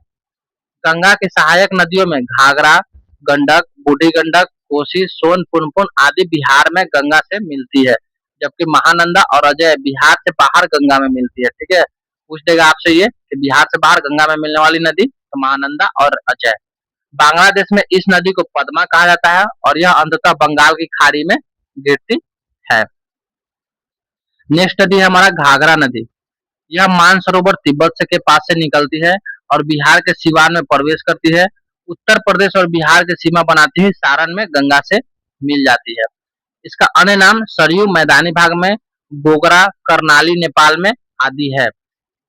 गंगा की सहायक नदियों में घाघरा, गंडक, बूढ़ी गंडक, कोसी, सोन, पुनपुन आदि बिहार में गंगा से मिलती है, जबकि महानंदा और अजय बिहार से बाहर गंगा में मिलती है। ठीक है, पूछ देगा आपसे ये कि बिहार से बाहर गंगा में मिलने वाली नदी तो महानंदा और अजय। बांग्लादेश में इस नदी को पद्मा कहा जाता है और यह अंततः बंगाल की खाड़ी में गिरती है। नेक्स्ट नदी है हमारा घाघरा नदी। यह मानसरोवर तिब्बत से के पास से निकलती है और बिहार के सिवान में प्रवेश करती है। उत्तर प्रदेश और बिहार की सीमा बनाती हुई सारण में गंगा से मिल जाती है। इसका अन्य नाम सरयू मैदानी भाग में, बोगरा, करनाली नेपाल में आदि है।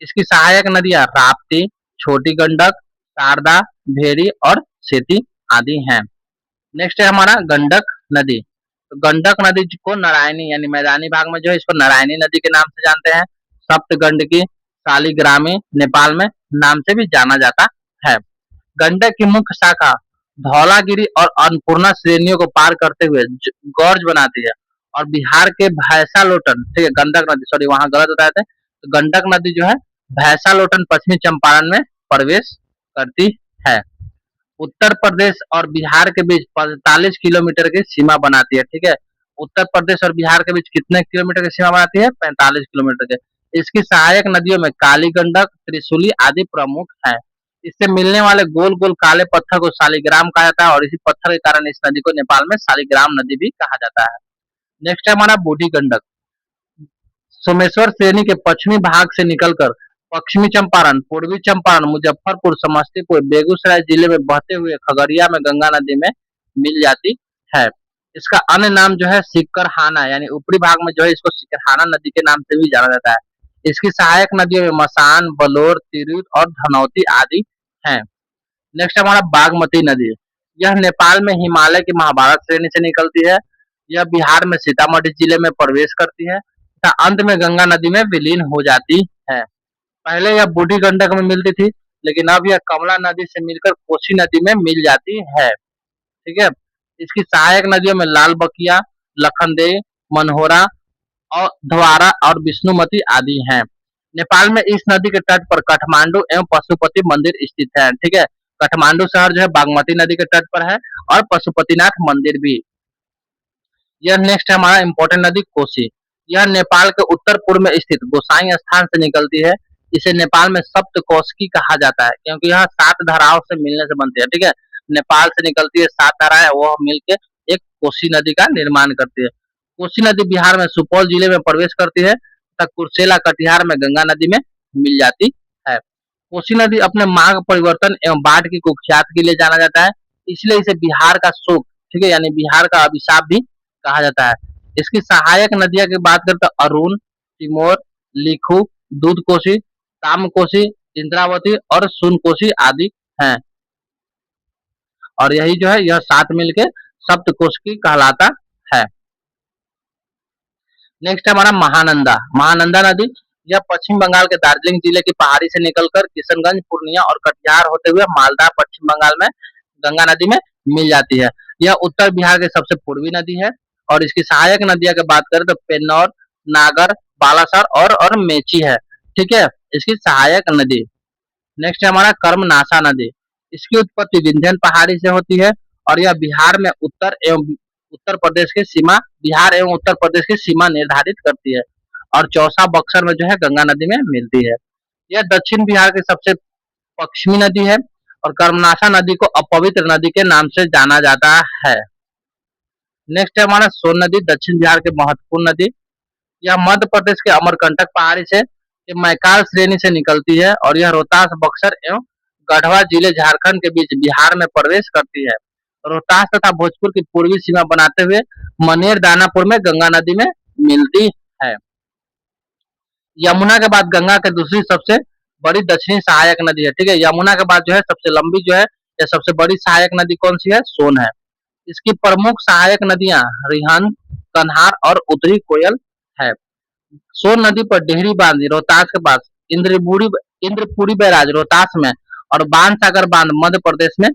इसकी सहायक नदियां राप्ती, छोटी गंडक, शारदा, भेरी और सेती आदि हैं। नेक्स्ट है हमारा गंडक नदी। तो गंडक नदी को नारायणी यानी मैदानी भाग में जो है इसको नारायणी नदी के नाम से जानते हैं। सप्तगंडकी, शालिग्रामी नेपाल में नाम से भी जाना जाता है। गंडक की मुख्य शाखा धौलागिरी और अन्नपूर्णा श्रेणियों को पार करते हुए गौर्ज बनाती है और बिहार के भैंसा लोटन, ठीक है, गंडक नदी, सॉरी वहां गलत बताए थे, तो गंडक नदी जो है भैंसा लोटन पश्चिमी चंपारण में प्रवेश करती है। उत्तर प्रदेश और बिहार के बीच 45 किलोमीटर की सीमा बनाती है। ठीक है, उत्तर प्रदेश और बिहार के बीच कितने किलोमीटर की सीमा बनाती है? 45 किलोमीटर के। इसकी सहायक नदियों में काली गंडक, त्रिशूली आदि प्रमुख है। इससे मिलने वाले गोल गोल काले पत्थर को शालिग्राम कहा जाता है और इसी पत्थर के कारण इस नदी को नेपाल में शालिग्राम नदी भी कहा जाता है। नेक्स्ट है हमारा बूढ़ी गंडक। सोमेश्वर श्रेणी के पश्चिमी भाग से निकलकर पश्चिमी चंपारण, पूर्वी चंपारण, मुजफ्फरपुर, समस्तीपुर, बेगूसराय जिले में बहते हुए खगड़िया में गंगा नदी में मिल जाती है। इसका अन्य नाम जो है सिकरहाना यानी ऊपरी भाग में जो है इसको सिकरहाना नदी के नाम से भी जाना जाता है। इसकी सहायक नदियों में मसान, बलौर, तिरहुत और धनौती आदि हैं। नेक्स्ट हमारा बागमती नदी। यह नेपाल में हिमालय की महाभारत श्रेणी से निकलती है। यह बिहार में सीतामढ़ी जिले में प्रवेश करती है तथा अंत में गंगा नदी में विलीन हो जाती है। पहले यह बूढ़ी गंडक में मिलती थी, लेकिन अब यह कमला नदी से मिलकर कोसी नदी में मिल जाती है। ठीक है, इसकी सहायक नदियों में लाल बकिया, लखनदेई, मनहोरा और धवारा और विष्णुमती आदि हैं। नेपाल में इस नदी के तट पर काठमांडू एवं पशुपति मंदिर स्थित है। ठीक है, काठमांडू शहर जो है बागमती नदी के तट पर है और पशुपतिनाथ मंदिर भी। यह नेक्स्ट है हमारा इंपॉर्टेंट नदी कोसी। यह नेपाल के उत्तर पूर्व में स्थित गोसाई स्थान से निकलती है। इसे नेपाल में सप्तकोशी कहा जाता है क्योंकि यह 7 धाराओं से मिलने से बनती है। ठीक है, नेपाल से निकलती है 7 धाराएं, वह मिलके एक कोसी नदी का निर्माण करती है। कोसी नदी बिहार में सुपौल जिले में प्रवेश करती है तथा कुर्सेला, कटिहार में गंगा नदी में मिल जाती है। कोसी नदी अपने मार्ग परिवर्तन एवं बाढ़ की कुख्यात के लिए जाना जाता है, इसलिए इसे बिहार का शोक, ठीक है, यानी बिहार का अभिशाप भी कहा जाता है। इसकी सहायक नदियां की बात करें तो अरुण, तिमोर, लिखू, दूध कोसी, ताम कोसी, इंद्रावती और सुन कोसी आदि हैं। और यही जो है यह 7 मिलके सप्तकोशी कहलाता है। नेक्स्ट है हमारा महानंदा। महानंदा नदी यह पश्चिम बंगाल के दार्जिलिंग जिले की पहाड़ी से निकलकर किशनगंज, पूर्णिया और कटिहार होते हुए मालदा, पश्चिम बंगाल में गंगा नदी में मिल जाती है। यह उत्तर बिहार की सबसे पूर्वी नदी है और इसकी सहायक नदियां की बात करें तो पेन्नौर, नागर, बालासर और मेची है। ठीक है, इसकी सहायक नदी। नेक्स्ट है हमारा कर्मनाशा नदी। इसकी उत्पत्ति विंध्यन पहाड़ी से होती है और यह बिहार में उत्तर प्रदेश की सीमा, बिहार एवं उत्तर प्रदेश की सीमा निर्धारित करती है और चौसा, बक्सर में जो है गंगा नदी में मिलती है। यह दक्षिण बिहार की सबसे पश्चिमी नदी है और कर्मनाशा नदी को अपवित्र नदी के नाम से जाना जाता है। नेक्स्ट है हमारा सोन नदी, दक्षिण बिहार के महत्वपूर्ण नदी। यह मध्य प्रदेश के अमरकंटक पहाड़ी से ये मैकाल श्रेणी से निकलती है और यह रोहतास, बक्सर एवं गढ़वा जिले झारखंड के बीच बिहार में प्रवेश करती है। रोहतास तथा भोजपुर की पूर्वी सीमा बनाते हुए मनेर दानापुर में गंगा नदी में मिलती है। यमुना के बाद गंगा के दूसरी सबसे बड़ी दक्षिणी सहायक नदी है। ठीक है, यमुना के बाद जो है सबसे लंबी जो है या सबसे बड़ी सहायक नदी कौन सी है? सोन है। इसकी प्रमुख सहायक नदियां रिहंद, कन्हार और उत्तरी कोयल है। सोन नदी पर डेहरी बांध रोहतास के पास, इंद्रपुरी बैराज रोहतास में और बाण सागर बांध मध्य प्रदेश में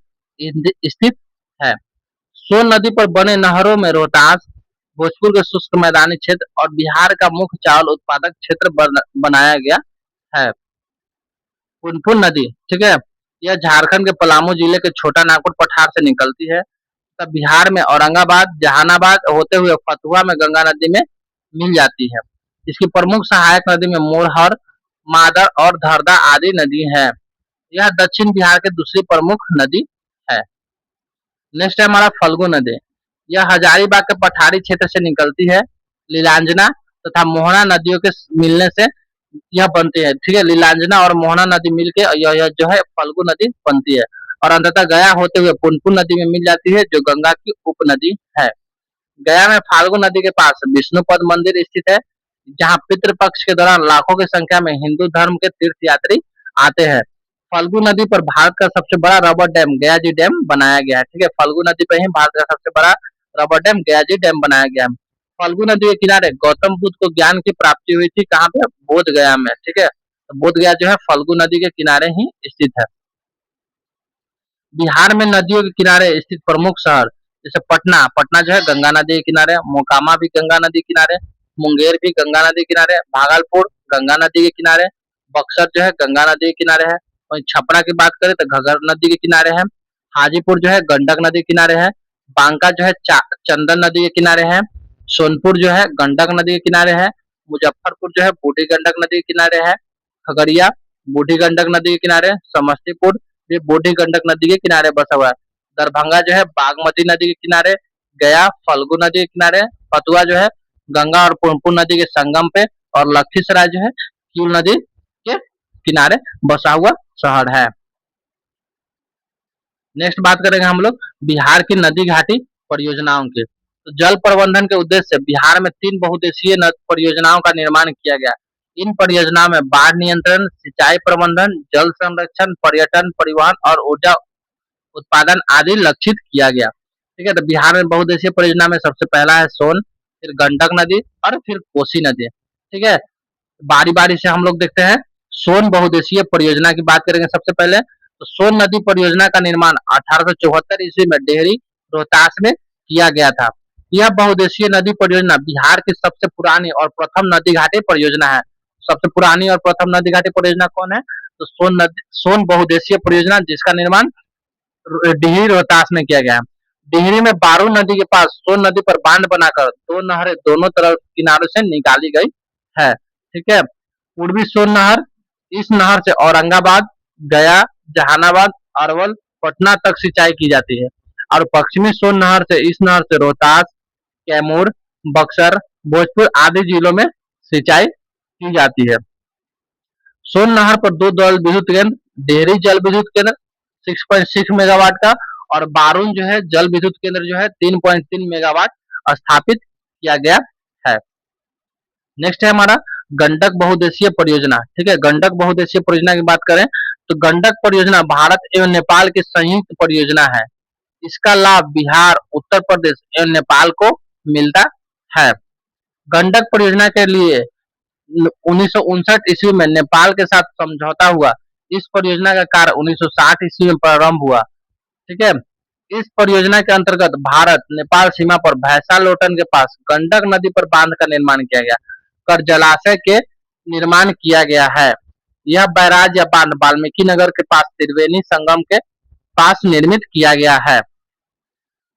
स्थित है। सोन नदी पर बने नहरों में रोहतास, भोजपुर के शुष्क मैदानी क्षेत्र और बिहार का मुख्य चावल उत्पादक क्षेत्र बनाया गया है। पुनपुन नदी, ठीक है, यह झारखंड के पलामू जिले के छोटा नागपुर पठार से निकलती है तब बिहार में औरंगाबाद, जहानाबाद होते हुए फतुहा में गंगा नदी में मिल जाती है। इसकी प्रमुख सहायक नदी में मोरहर, मादर और धरदा आदि नदी है। यह दक्षिण बिहार की दूसरी प्रमुख नदी है। नेक्स्ट है हमारा फल्गु नदी। यह हजारीबाग के पठारी क्षेत्र से निकलती है। लीलांजना तथा मोहना नदियों के मिलने से यह बनती है। ठीक है, लीलांजना और मोहना नदी मिलके यह जो है फल्गु नदी बनती है और अंततः गया होते हुए पुनपुन नदी में मिल जाती है जो गंगा की उपनदी है। गया में फाल्गु नदी के पास विष्णुपद मंदिर स्थित है जहाँ पितृपक्ष के दौरान लाखों की संख्या में हिंदू धर्म के तीर्थ यात्री आते हैं। फल्गु नदी पर भारत का सबसे बड़ा रबर डैम गयाजी डैम बनाया गया है। ठीक है, फल्गु नदी पर ही भारत का सबसे बड़ा रबर डैम गयाजी डैम बनाया गया है। फल्गु नदी के किनारे गौतम बुद्ध को ज्ञान की प्राप्ति हुई थी, कहाँ पे? बोध गया में। ठीक है, तो बोध गया जो है फल्गु नदी के किनारे ही स्थित है। बिहार में नदियों के किनारे स्थित प्रमुख शहर जैसे पटना, पटना जो है गंगा नदी के किनारे, मोकामा भी गंगा नदी के किनारे, मुंगेर भी गंगा नदी के किनारे, भागलपुर गंगा नदी के किनारे, बक्सर जो है गंगा नदी के किनारे है। वहीं छपरा की बात करें तो घगर नदी के किनारे है। हाजीपुर जो है गंडक नदी के किनारे है। बांका जो है चंदन नदी के किनारे है। सोनपुर जो है गंडक नदी के किनारे है। मुजफ्फरपुर जो है बूढ़ी गंडक नदी के किनारे है। खगड़िया बूढ़ी गंडक नदी के किनारे, समस्तीपुर भी बूढ़ी गंडक नदी के किनारे बसा हुआ है। दरभंगा जो है बागमती नदी के किनारे, गया फल्गु नदी के किनारे, फतुहा जो है गंगा और पुनपुन नदी के संगम पे और लखीसराय जो है किऊल नदी के किनारे बसा हुआ शहर है। नेक्स्ट बात करेंगे हम लोग बिहार की नदी घाटी परियोजनाओं की। तो जल प्रबंधन के उद्देश्य से बिहार में 3 बहुउद्देशीय परियोजनाओं का निर्माण किया गया। इन परियोजनाओं में बाढ़ नियंत्रण, सिंचाई प्रबंधन, जल संरक्षण, पर्यटन, परिवहन और ऊर्जा उत्पादन आदि लक्षित किया गया। ठीक है, तो बिहार में बहुउद्देशीय परियोजना में सबसे पहला है सोन, फिर गंडक नदी और फिर कोसी नदी। ठीक है, बारी बारी से हम लोग देखते हैं। सोन बहुउद्देशीय परियोजना की बात करेंगे सबसे पहले। तो सोन नदी परियोजना का निर्माण 1874 ईस्वी में डेहरी रोहतास में किया गया था। यह बहुउद्देशीय नदी परियोजना बिहार की सबसे पुरानी और प्रथम नदी घाटी परियोजना है। सबसे पुरानी और प्रथम नदी घाटी परियोजना कौन है? तो सोन बहुउद्देशीय परियोजना जिसका निर्माण डिहरी रोहतास में किया गया है। डिहरी में बारू नदी के पास सोन नदी पर बांध बनाकर 2 नहरें दोनों तरफ किनारों से निकाली गई है। ठीक है, पूर्वी सोन नहर, इस नहर से औरंगाबाद, गया, जहानाबाद, अरवल, पटना तक सिंचाई की जाती है और पश्चिमी सोन नहर से इस नहर से रोहतास, कैमूर, बक्सर, भोजपुर आदि जिलों में सिंचाई की जाती है। सोन नहर पर 2 जल विद्युत केंद्र, डेहरी जल विद्युत केंद्र 6.6 मेगावाट का और बारून जो है जल विद्युत केंद्र जो है 3.3 मेगावाट स्थापित किया गया है। नेक्स्ट है हमारा गंडक बहुउद्देशीय परियोजना। ठीक है, गंडक बहुउद्देशीय परियोजना की बात करें तो गंडक परियोजना भारत एवं नेपाल की संयुक्त परियोजना है। इसका लाभ बिहार, उत्तर प्रदेश एवं नेपाल को मिलता है। गंडक परियोजना के लिए 1959 ईस्वी में नेपाल के साथ समझौता हुआ। इस परियोजना का कार्य 1960 ईस्वी में प्रारंभ हुआ। ठीक है, इस परियोजना के अंतर्गत भारत नेपाल सीमा पर भैंसा लोटन के पास गंडक नदी पर बांध का निर्माण किया गया कर जलाशय के निर्माण किया गया है। यह बैराज या बांध वाल्मीकि नगर के पास त्रिवेणी संगम के पास निर्मित किया गया है।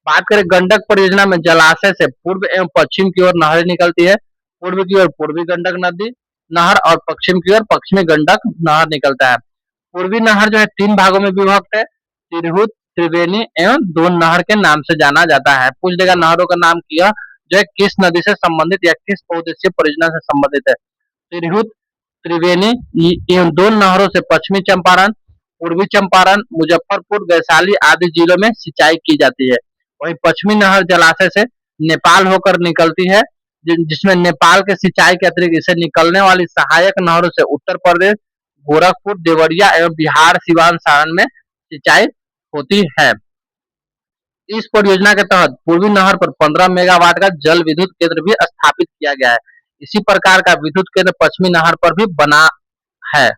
बात करें गंडक परियोजना में जलाशय से पूर्व एवं पश्चिम की ओर नहरें निकलती है। पूर्व की ओर पूर्वी गंडक नदी नहर और पश्चिम की ओर पश्चिमी गंडक नहर निकलता है। पूर्वी नहर जो है 3 भागों में विभक्त है, तिरहुत, त्रिवेणी एवं दोन नहर के नाम से जाना जाता है। पूछ देगा नहरों का नाम किया जो है किस नदी से संबंधित या किस बहुउद्देशीय परियोजना से संबंधित है। तिरहुत, त्रिवेणी इन दोन नहरों से पश्चिमी चंपारण, पूर्वी चंपारण, मुजफ्फरपुर, वैशाली आदि जिलों में सिंचाई की जाती है। वहीं पश्चिमी नहर जलाशय से नेपाल होकर निकलती है, जिसमें नेपाल के सिंचाई के अतिरिक्त इसे निकलने वाली सहायक नहरों से उत्तर प्रदेश, गोरखपुर, देवरिया एवं बिहार, सिवान, सारण में सिंचाई होती है। इस परियोजना के तहत पूर्वी नहर पर 15 मेगावाट का जल विद्युत केंद्र भी स्थापित किया गया है। इसी प्रकार का विद्युत केंद्र पश्चिमी नहर पर भी बना है।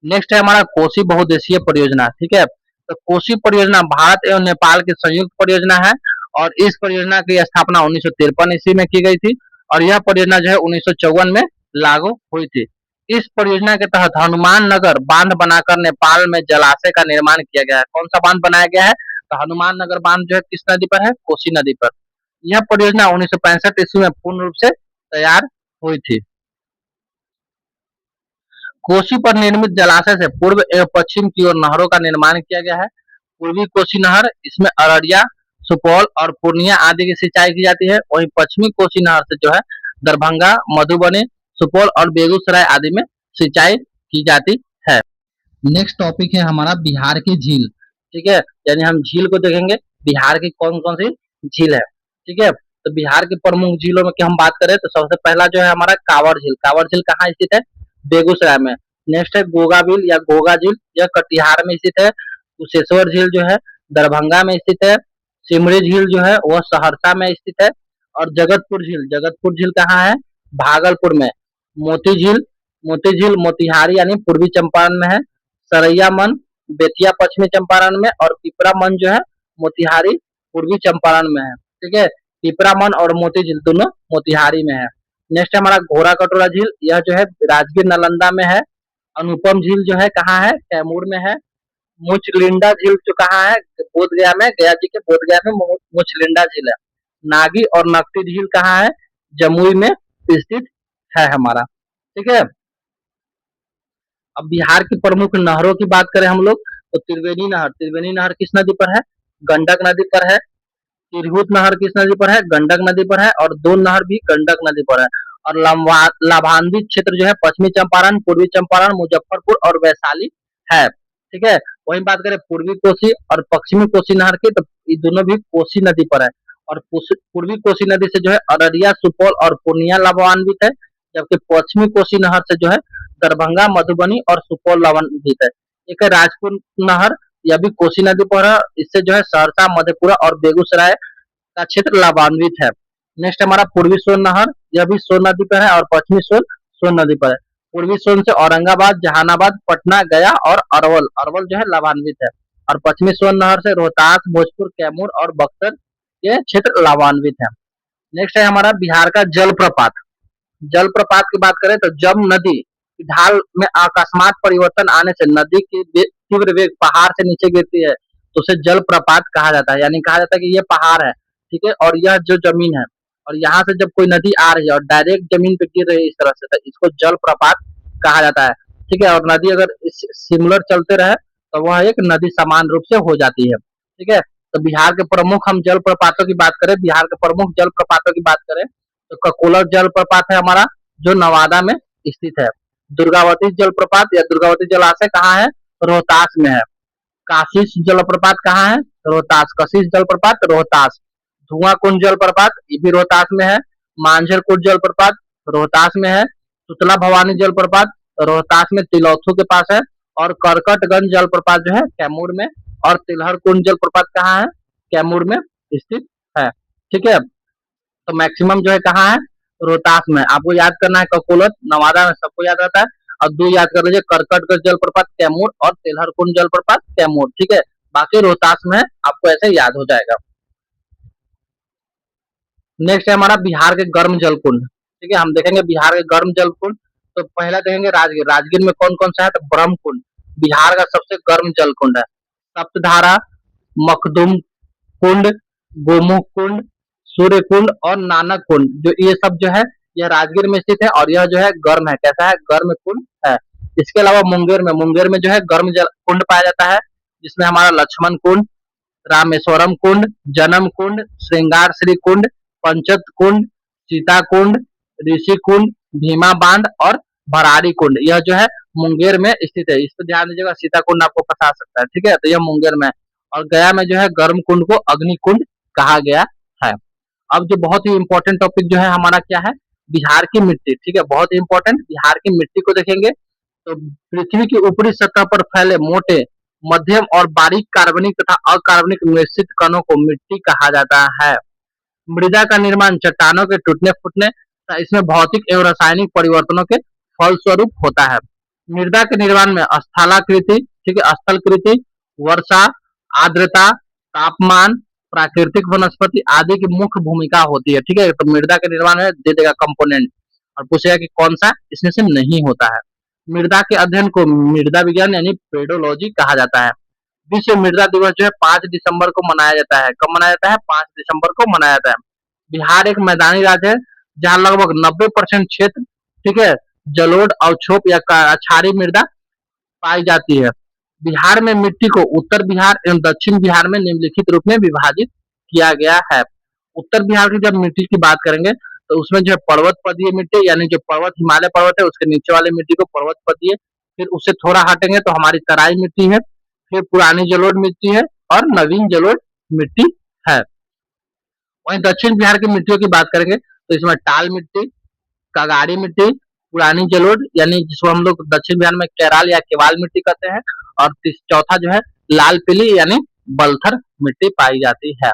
नेक्स्ट है हमारा कोसी बहुउद्देशीय परियोजना। ठीक है, तो कोसी परियोजना भारत एवं नेपाल की संयुक्त परियोजना है और इस परियोजना की स्थापना 1953 ईस्वी में की गई थी और यह परियोजना जो है 1954 में लागू हुई थी। इस परियोजना के तहत हनुमान नगर बांध बनाकर नेपाल में जलाशय का निर्माण किया गया है। कौन सा बांध बनाया गया है? तो हनुमान नगर बांध जो है किस नदी पर है? कोसी नदी पर। यह परियोजना 1965 ईस्वी में पूर्ण रूप से तैयार हुई थी। कोसी पर निर्मित जलाशय से पूर्व एवं पश्चिम की ओर नहरों का निर्माण किया गया है। पूर्वी कोसी नहर, इसमें अररिया, सुपौल और पूर्णिया आदि की सिंचाई की जाती है। वहीं पश्चिमी कोसी नहर से जो है दरभंगा, मधुबनी, सुपौल और बेगूसराय आदि में सिंचाई की जाती है। नेक्स्ट टॉपिक है हमारा बिहार की झील। ठीक है, यानी हम झील को देखेंगे, बिहार की कौन कौन सी झील है। ठीक है, तो बिहार की प्रमुख झीलों में की हम बात करें तो सबसे पहला जो है हमारा कांवर झील। कांवर झील कहाँ स्थित है? बेगूसराय में। नेक्स्ट है गोगा झील या गोगा झील, यह कटिहार में स्थित है। कुशेश्वर झील जो है दरभंगा में स्थित है। सिमरी झील जो है वह सहरसा में स्थित है। और जगतपुर झील, जगतपुर झील कहाँ है? भागलपुर में। मोती झील मोतिहारी यानी पूर्वी चंपारण में है। सरैया मन बेतिया पश्चिमी चंपारण में और पिपरा मन जो है मोतिहारी पूर्वी चंपारण में है। ठीक है, पिपरा मन और मोती झील दोनों मोतिहारी में है। नेक्स्ट है हमारा घोड़ा कटोरा झील, यह जो है राजगीर नालंदा में है। अनुपम झील जो है कहाँ है? कैमूर में है। मुचलिंडा झील जो कहाँ है? बोधगया में, गया जी के बोधगया में मुचलिंडा झील है। नागी और नकटी झील कहाँ है? जमुई में स्थित है हमारा। ठीक है, अब बिहार की प्रमुख नहरों की बात करें हम लोग तो त्रिवेणी नहर, त्रिवेणी नहर किस नदी पर है? गंडक नदी पर है। तिरहुत नहर किस नदी पर है? गंडक नदी पर है। और दोन नहर भी गंडक नदी पर है। और लाभान्वित क्षेत्र जो है पश्चिमी चंपारण, पूर्वी चंपारण, मुजफ्फरपुर और वैशाली है। ठीक है, वही बात करें पूर्वी कोसी और पश्चिमी कोसी नहर की तो ये दोनों भी कोसी नदी पर है। और पूर्वी कोसी नदी से जो है अररिया, सुपौल और पूर्णिया लाभान्वित है, जबकि पश्चिमी कोसी नहर से जो है दरभंगा, मधुबनी और सुपौल लाभान्वित है। एक है राजपुर नहर, यह भी कोसी नदी पर है, इससे जो है सहरसा, मधेपुरा और बेगूसराय का क्षेत्र लाभान्वित है। नेक्स्ट हमारा पूर्वी सोन नहर, यह भी सोन नदी पर है और पश्चिमी सोन सोन नदी पर है। पूर्वी सोन से औरंगाबाद, जहानाबाद, पटना, गया और अरवल, अरवल जो है लाभान्वित है। और पश्चिमी सोन नहर से रोहतास, भोजपुर, कैमूर और बक्सर ये क्षेत्र लाभान्वित है। नेक्स्ट है हमारा बिहार का जलप्रपात। जलप्रपात की बात करें तो जब नदी की ढाल में अकस्मात परिवर्तन आने से नदी की तीव्र वेग पहाड़ से नीचे गिरती है तो उसे जलप्रपात कहा जाता है। यानी कहा जाता है कि ये पहाड़ है, ठीक है, और यह जो जमीन है और यहाँ से जब कोई नदी आ रही है और डायरेक्ट जमीन पे गिर रही है इस तरह से, तो इसको जलप्रपात कहा जाता है। ठीक है, और नदी अगर सिमिलर चलते रहे तो वह एक नदी समान रूप से हो जाती है। ठीक है, तो बिहार के प्रमुख हम जलप्रपातों की बात करें, बिहार के प्रमुख जलप्रपातों की बात करें तो ककोलर जलप्रपात है हमारा जो नवादा में स्थित है। दुर्गावती जलप्रपात या दुर्गावती जलाशय कहाँ है? रोहतास में है। काशीश जलप्रपात कहाँ है? रोहतास। कशिश जलप्रपात रोहतास। धुआं कुंड जलप्रपात ये भी रोहतास में है। मांझर कुंड जलप्रपात रोहतास में है। सुतला भवानी जलप्रपात रोहतास में तिलौथू के पास है। और करकटगंज जलप्रपात जो है कैमूर में। और तिलहर कुंड जलप्रपात कहाँ है? कैमूर में स्थित है। ठीक है, तो मैक्सिमम जो है कहाँ है? रोहतास में। आपको याद करना है ककोलत नवादा में सबको याद रहता है। और दो याद कर लीजिए, करकटगंज जलप्रपात कैमूर और तिलहर कुंड जलप्रपात कैमूर। ठीक है, बाकी रोहतास में आपको ऐसे याद हो जाएगा। नेक्स्ट है हमारा बिहार के गर्म जल कुंड। ठीक है, हम देखेंगे बिहार के गर्म जल कुंड। तो पहला देखेंगे राजगीर। राजगीर में कौन कौन सा है? तो ब्रह्म कुंड बिहार का सबसे गर्म जल कुंड है। सप्तधारा, मखदुम कुंड, गोमुख कुंड, सूर्य कुंड और नानक कुंड, जो ये सब जो है यह राजगीर में स्थित है और यह जो है गर्म है। कैसा है? गर्म कुंड है। इसके अलावा मुंगेर में जो है गर्म जल कुंड पाया जाता है जिसमें हमारा लक्ष्मण कुंड, रामेश्वरम कुंड, जन्म कुंड, श्रृंगार श्री कुंड, पंचत कुंड, सीता कुंड, ऋषि कुंड, भीमा बांध और भरारी कुंड, यह जो है मुंगेर में स्थित है। इस पर ध्यान दीजिएगा, सीता कुंड आपको फंसा सकता है, ठीक है। तो यह मुंगेर में है। और गया में जो है गर्म कुंड को अग्नि कुंड कहा गया है। अब जो बहुत ही इंपॉर्टेंट टॉपिक जो है हमारा क्या है, बिहार की मिट्टी, ठीक है, बहुत ही इंपॉर्टेंट। बिहार की मिट्टी को देखेंगे तो पृथ्वी की ऊपरी सतह पर फैले मोटे, मध्यम और बारीक कार्बनिक तथा अकार्बनिक मिश्रित कणों को मिट्टी कहा जाता है। मृदा का निर्माण चट्टानों के टूटने फूटने तथा इसमें भौतिक एवं रासायनिक परिवर्तनों के फलस्वरूप होता है। मृदा के निर्माण में स्थलाकृति, ठीक है, स्थलकृति, वर्षा, आर्द्रता, तापमान, प्राकृतिक वनस्पति आदि की मुख्य भूमिका होती है, ठीक है। तो मृदा के निर्माण में दे देगा कंपोनेंट और पूछेगा कि कौन सा इसमें से नहीं होता है। मृदा के अध्ययन को मृदा विज्ञान यानी पेडोलॉजी कहा जाता है। विश्व मृदा दिवस जो है 5 दिसंबर को मनाया जाता है। कब मनाया जाता है? 5 दिसंबर को मनाया जाता है। बिहार एक मैदानी राज्य है जहाँ लगभग 90% क्षेत्र, ठीक है, जलोढ़, अवक्षोभ या क्षारीय मृदा पाई जाती है। बिहार में मिट्टी को उत्तर बिहार एवं दक्षिण बिहार में निम्नलिखित रूप में विभाजित किया गया है। उत्तर बिहार की जब मिट्टी की बात करेंगे तो उसमें जो है पर्वत पदीय मिट्टी, यानी जो पर्वत हिमालय पर्वत है उसके नीचे वाले मिट्टी को पर्वत पदीय, फिर उससे थोड़ा हटेंगे तो हमारी तराई मिट्टी है, फिर पुरानी जलोढ़ मिट्टी है और नवीन जलोढ़ मिट्टी है। वहीं दक्षिण बिहार की मिट्टियों की बात करेंगे तो इसमें टाल मिट्टी, कगाड़ी मिट्टी, पुरानी जलोढ़ यानी जिसको हम लोग दक्षिण बिहार में केराल या केवाल मिट्टी कहते हैं, और चौथा जो है लाल पीली यानी बलथर मिट्टी पाई जाती है।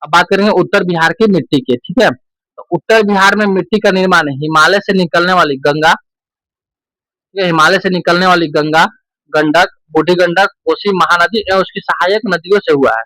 अब बात करेंगे उत्तर बिहार की मिट्टी की, ठीक है। तो उत्तर बिहार में मिट्टी का निर्माण हिमालय से निकलने वाली गंगा, हिमालय से निकलने वाली गंगा, गंडक, बूढ़ी गंडक, कोसी महानदी एवं उसकी सहायक नदियों से हुआ है।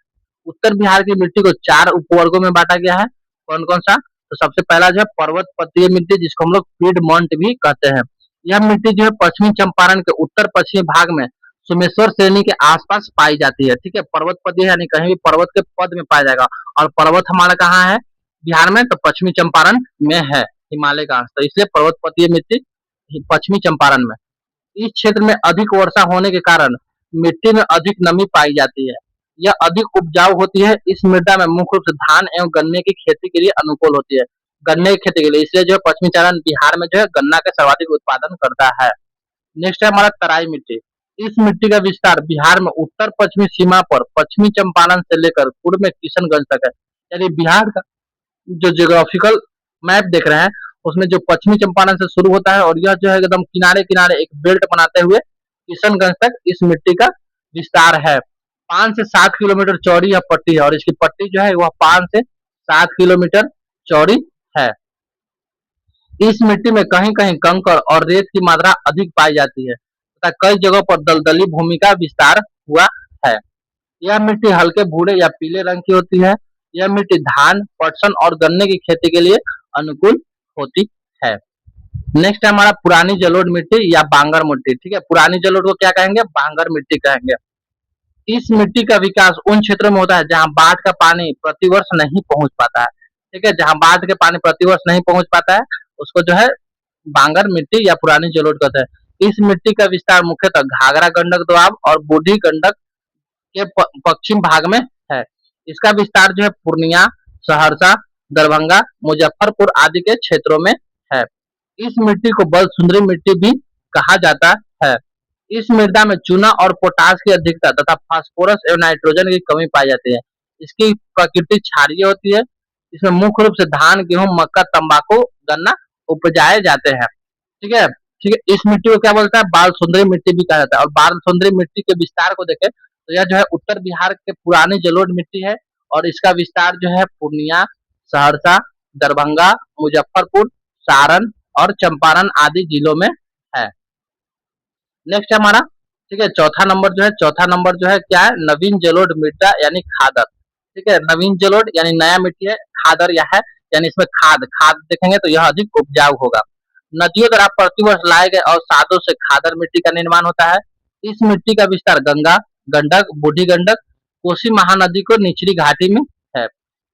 उत्तर बिहार की मिट्टी को 4 उपवर्गों में बांटा गया है। कौन कौन सा? तो सबसे पहला जो है पर्वत पत्तीय मिट्टी, जिसको हम लोग पीडमोंट भी कहते हैं। यह मिट्टी जो है पश्चिमी चंपारण के उत्तर पश्चिमी भाग में सोमेश्वर श्रेणी के आसपास पाई जाती है, ठीक है। पर्वत पत्तीय यानी कहीं भी पर्वत के पद में पाया जाएगा, और पर्वत हमारा कहाँ है बिहार में? तो पश्चिमी चंपारण में है, हिमालय का अंश, तो इसलिए पर्वत पत्तीय मिट्टी पश्चिमी चंपारण में। इस क्षेत्र में अधिक वर्षा होने के कारण मिट्टी में अधिक नमी पाई जाती है। यह अधिक उपजाऊ होती है। इस मृदा में मुख्य रूप से धान एवं गन्ने की खेती के लिए अनुकूल होती है, गन्ने की खेती के लिए, इसलिए जो है पश्चिमी चंपारण बिहार में जो है गन्ना का सर्वाधिक उत्पादन करता है। नेक्स्ट है हमारा तराई मिट्टी। इस मिट्टी का विस्तार बिहार में उत्तर पश्चिमी सीमा पर पश्चिमी चंपारण से लेकर पूर्व में किशनगंज तक है। यानी बिहार का जो जियोग्राफिकल मैप देख रहे हैं उसमें जो पश्चिमी चंपारण से शुरू होता है और यह जो है एकदम किनारे किनारे एक बेल्ट बनाते हुए किशनगंज तक इस मिट्टी का विस्तार है। 5 से 7 किलोमीटर चौड़ी यह पट्टी है, और इसकी पट्टी जो है वह 5 से 7 किलोमीटर चौड़ी है। इस मिट्टी में कहीं कहीं कंकड़ और रेत की मात्रा अधिक पाई जाती है तथा कई जगहों पर दलदली भूमि का विस्तार हुआ है। यह मिट्टी हल्के भूरे या पीले रंग की होती है। यह मिट्टी धान, पटसन और गन्ने की खेती के लिए अनुकूल होती है। नेक्स्ट है हमारा पुरानी जलोढ़ मिट्टी या बांगर मिट्टी, ठीक है। पुरानी जलोढ़ को क्या कहेंगे? बांगर मिट्टी कहेंगे। इस मिट्टी का विकास उन क्षेत्रों में होता है जहां बाढ़ का पानी प्रतिवर्ष नहीं पहुंच पाता है, ठीक है। जहां बाढ़ के पानी प्रतिवर्ष नहीं पहुंच पाता है उसको जो है बांगर मिट्टी या पुरानी जलोढ़ कहते हैं। इस मिट्टी का विस्तार मुख्यतः घाघरा गंडक दोआब और बूढ़ी गंडक के पश्चिम भाग में है। इसका विस्तार जो है पूर्णिया, सहरसा, दरभंगा, मुजफ्फरपुर आदि के क्षेत्रों में है। इस मिट्टी को बल सुंदरी मिट्टी भी कहा जाता है। इस मृदा में चूना और पोटास की अधिकता तथा फास्फोरस एवं नाइट्रोजन की कमी पाई जाती है। इसकी प्रकृति क्षारीय होती है। इसमें मुख्य रूप से धान, गेहूं, मक्का, तंबाकू, गन्ना उपजाए जाते हैं, ठीक है। ठीक है, इस मिट्टी को क्या बोलता है? बाल सुंदरी मिट्टी भी कहा जाता है। और बाल सुंदरी मिट्टी के विस्तार को देखें तो यह जो है उत्तर बिहार के पुरानी जलोढ़ मिट्टी है, और इसका विस्तार जो है पूर्णिया, सहरसा, दरभंगा, मुजफ्फरपुर, सारण और चंपारण आदि जिलों में है। नेक्स्ट है हमारा, ठीक है, चौथा नंबर जो है क्या है? नवीन जलोढ़ मिट्टी यानी खादर, ठीक है। नवीन जलोढ़ यानी नया मिट्टी है, खादर यह है यानी इसमें खाद खाद देखेंगे तो यह अधिक उपजाऊ होगा। नदियों द्वारा प्रतिवर्ष लाए गए और साधों से खादर मिट्टी का निर्माण होता है। इस मिट्टी का विस्तार गंगा, गंडक, बूढ़ी गंडक, कोसी महानदी को निचली घाटी में है।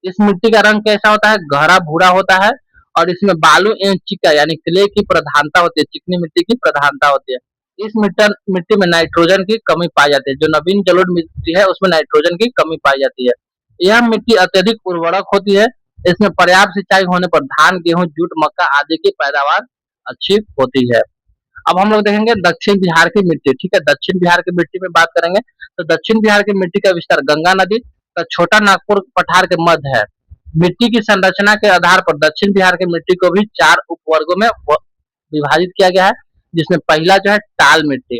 इस मिट्टी का रंग कैसा होता है? गहरा भूरा होता है, और इसमें बालू एवं चिक्का यानी क्ले की प्रधानता होती है, चिकनी मिट्टी की प्रधानता होती है। इस मिट्टी में नाइट्रोजन की कमी पाई जाती है। जो नवीन जलोढ़ मिट्टी है उसमें नाइट्रोजन की कमी पाई जाती है। यह मिट्टी अत्यधिक उर्वरक होती है। इसमें पर्याप्त सिंचाई होने पर धान, गेहूं, जूट, मक्का आदि की पैदावार अच्छी होती है। अब हम लोग देखेंगे दक्षिण बिहार की मिट्टी। ठीक है, दक्षिण बिहार की मिट्टी में बात करेंगे तो दक्षिण बिहार की मिट्टी का विस्तार गंगा नदी का छोटा नागपुर पठार के मध्य है। मिट्टी की संरचना के आधार पर दक्षिण बिहार की मिट्टी को भी 4 उपवर्गों में विभाजित किया गया है, जिसमें पहला जो है टाल मिट्टी।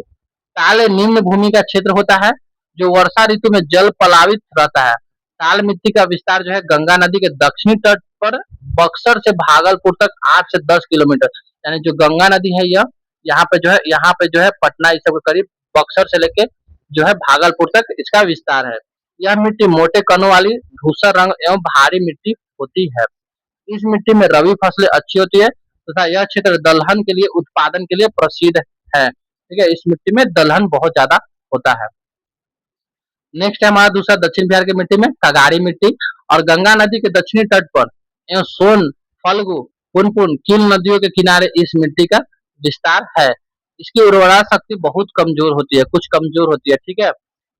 टाल निम्न भूमि का क्षेत्र होता है जो वर्षा ऋतु में जल पलावित रहता है। टाल मिट्टी का विस्तार जो है गंगा नदी के दक्षिणी तट पर बक्सर से भागलपुर तक 8 से 10 किलोमीटर, यानी जो गंगा नदी है यह यहाँ पे जो है पटना इस सब के करीब बक्सर से लेके जो है भागलपुर तक इसका विस्तार है। यह मिट्टी मोटे कणों वाली धूसर रंग एवं भारी मिट्टी होती है। इस मिट्टी में रबी फसलें अच्छी होती है तथा यह क्षेत्र दलहन के लिए उत्पादन के लिए प्रसिद्ध है। ठीक है, इस मिट्टी में दलहन बहुत ज्यादा होता है। नेक्स्ट है हमारा दूसरा दक्षिण बिहार की मिट्टी में कगाड़ी मिट्टी। और गंगा नदी के दक्षिणी तट पर एवं सोन, फल्गु, पुनपुन, किन नदियों के किनारे इस मिट्टी का विस्तार है। इसकी उर्वरा शक्ति बहुत कमजोर होती है, कुछ कमजोर होती है। ठीक है,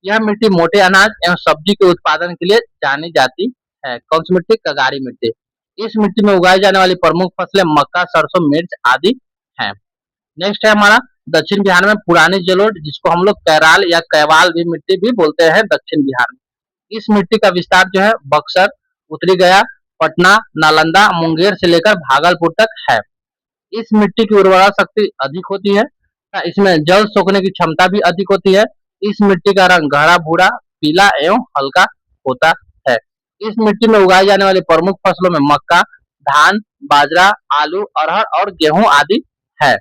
यह मिट्टी मोटे अनाज एवं सब्जी के उत्पादन के लिए जानी जाती है। कौन सी मिट्टी? कगाड़ी मिट्टी। इस मिट्टी में उगाई जाने वाली प्रमुख फसलें मक्का, सरसों, मिर्च आदि हैं। नेक्स्ट है हमारा दक्षिण बिहार में पुरानी जलोढ़, जिसको हम लोग कैराल या कैवाल भी मिट्टी भी बोलते हैं दक्षिण बिहार में। इस मिट्टी का विस्तार जो है बक्सर, उत्तरी गया, पटना, नालंदा, मुंगेर से लेकर भागलपुर तक है। इस मिट्टी की उर्वरा शक्ति अधिक होती है, इसमें जल सोखने की क्षमता भी अधिक होती है। इस मिट्टी का रंग गाढ़ा भूरा, पीला एवं हल्का होता है। इस मिट्टी में उगाई जाने वाली प्रमुख फसलों में मक्का, धान, बाजरा, आलू, अरहर और गेहूं आदि है।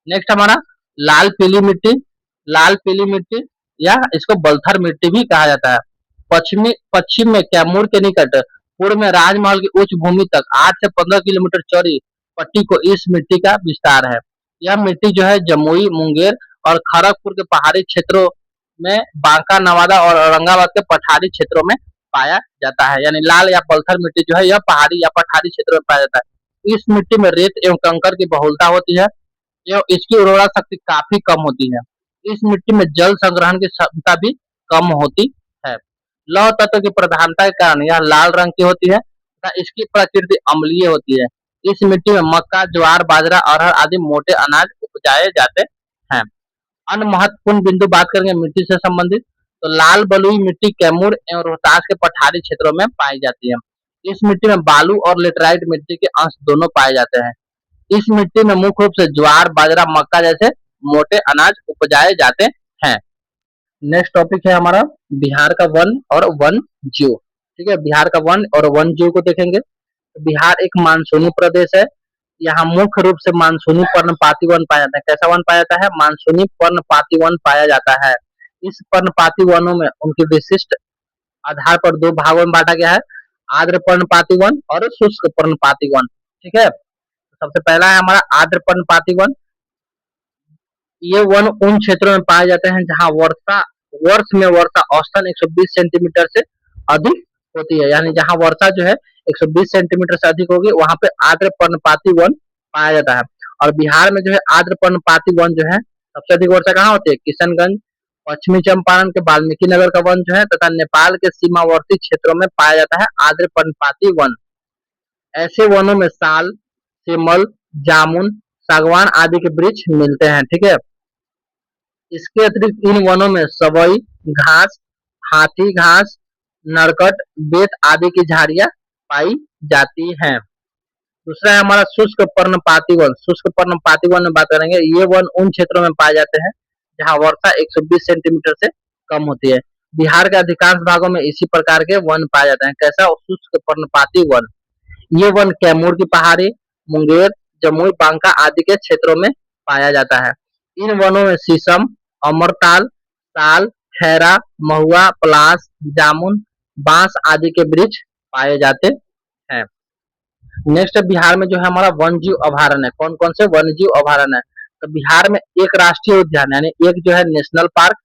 नेक्स्ट हमारा लाल पीली मिट्टी। लाल पीली मिट्टी या इसको बलथर मिट्टी भी कहा जाता है। पश्चिम में कैमूर के निकट, पूर्व में राजमहल की उच्च भूमि तक 8 से 15 किलोमीटर चौड़ी पट्टी को इस मिट्टी का विस्तार है। यह मिट्टी जो है जमुई, मुंगेर और खड़गपुर के पहाड़ी क्षेत्रों में, बांका, नवादा और औरंगाबाद के पठारी क्षेत्रों में पाया जाता है। यानी लाल या पत्थर मिट्टी जो है यह पहाड़ी या पठारी क्षेत्रों में पाया जाता है। इस मिट्टी में रेत एवं कंकड़ की बहुलता होती है एवं इसकी उर्वरा शक्ति काफी कम होती है। इस मिट्टी में जल संग्रहण की क्षमता भी कम होती है। लौह तत्व की प्रधानता के कारण यह लाल रंग की होती है तथा इसकी प्रकृति अम्लीय होती है। इस मिट्टी में मक्का, ज्वार, बाजरा, अरहर आदि मोटे अनाज उपजाए जाते हैं। अन्य महत्वपूर्ण बिंदु बात करेंगे मिट्टी से संबंधित, तो लाल बलुई मिट्टी कैमूर एवं रोहतास के पठारी क्षेत्रों में पाई जाती है। इस मिट्टी में बालू और लेटराइट मिट्टी के अंश दोनों पाए जाते हैं। इस मिट्टी में मुख्य रूप से ज्वार, बाजरा, मक्का जैसे मोटे अनाज उपजाए जाते हैं। नेक्स्ट टॉपिक है हमारा बिहार का वन और वन जीव। ठीक है, बिहार का वन और वन जीव को देखेंगे। बिहार एक मानसूनी प्रदेश है। यहाँ मुख्य रूप से मानसूनी पर्णपाती वन पाया जाता है। कैसा वन पाया जाता है? मानसूनी पर्णपाती वन पाया जाता है। इस पर्णपाती वनों में उनके विशिष्ट आधार पर दो भागों में बांटा गया है, आर्द्र पर्णपाती वन और शुष्क पर्णपाती वन। ठीक है, सबसे पहला है हमारा आर्द्र पर्णपाती वन। ये वन उन क्षेत्रों में पाए जाते हैं जहाँ वर्ष में वर्षा औसतन 120 सेंटीमीटर से अधिक होती है। यानी जहाँ वर्षा जो है 120 सेंटीमीटर से अधिक होगी वहां पे आर्द्र पर्णपाती वन पाया जाता है। और बिहार में जो है आर्द्र पर्णपाती वन जो है सबसे अधिक वर्षा कहाँ होती है? किशनगंज, पश्चिमी चंपारण के वाल्मीकि नगर का वन जो है तथा नेपाल के सीमावर्ती क्षेत्रों में पाया जाता है आर्द्र पर्णपाती वन। ऐसे वनों में साल, सेमल, जामुन, सागवान आदि के वृक्ष मिलते हैं। ठीक है, इसके अतिरिक्त इन वनों में सबई घास, हाथी घास, नरकट, बेत आदि की झाड़ियां पाई जाती हैं। दूसरा है हमारा शुष्क पर्णपाती वन। शुष्क पर्णपाती वन में बात करेंगे। ये वन उन क्षेत्रों में पाए जाते हैं जहां वर्षा 120 सेंटीमीटर से कम होती है। बिहार के अधिकांश भागों में इसी प्रकार के वन पाए जाते हैं। कैसा? शुष्क पर्णपाती वन। ये वन कैमूर की पहाड़ी, मुंगेर, जमुई, बांका आदि के क्षेत्रों में पाया जाता है। इन वनों में शीशम, अमरताल, साल, खैरा, महुआ, पलास, जामुन, बांस आदि के वृक्ष पाए जाते हैं। नेक्स्ट बिहार में जो है हमारा वन जीव अभयारण्य है। कौन कौन से वन जीव अभयारण्य है? तो बिहार में एक राष्ट्रीय उद्यान यानी एक जो है नेशनल पार्क,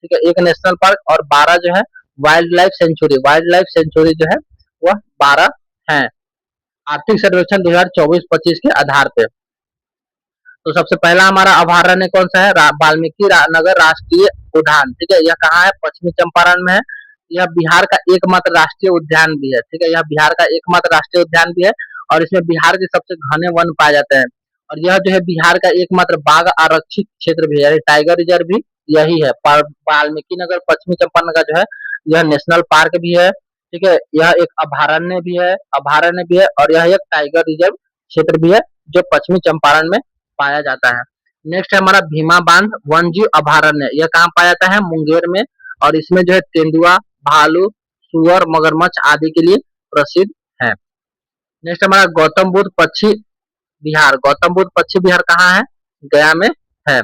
ठीक है, एक नेशनल पार्क और 12 जो है wild life sanctuary. Wild life sanctuary जो है वह 12 है आर्थिक सर्वेक्षण 2024-25 के आधार पे। तो सबसे पहला हमारा अभयारण्य कौन सा है? वाल्मीकि नगर राष्ट्रीय उद्यान। ठीक है, यह कहाँ है? पश्चिमी चंपारण में है। यह बिहार का एकमात्र राष्ट्रीय उद्यान भी है। ठीक है, यह बिहार का एकमात्र राष्ट्रीय उद्यान भी है और इसमें बिहार के सबसे घने वन पाए जाते हैं। और यह जो है बिहार का एकमात्र बाघ आरक्षित क्षेत्र भी है, टाइगर रिजर्व भी यही है। वाल्मीकि नगर पश्चिमी चंपारण का जो है यह नेशनल पार्क भी है। ठीक है, यह एक अभयारण्य भी है और यह एक टाइगर रिजर्व क्षेत्र भी है जो पश्चिमी चंपारण में पाया जाता है। नेक्स्ट है हमारा भीमा बांध वन जीव अभयारण्य। यह कहाँ पाया जाता है? मुंगेर में। और इसमें जो है तेंदुआ, भालू, सुअर, मगरमच्छ आदि के लिए प्रसिद्ध है। नेक्स्ट हमारा गौतम बुद्ध पक्षी बिहार। गौतम बुद्ध पक्षी बिहार कहाँ है? गया में है।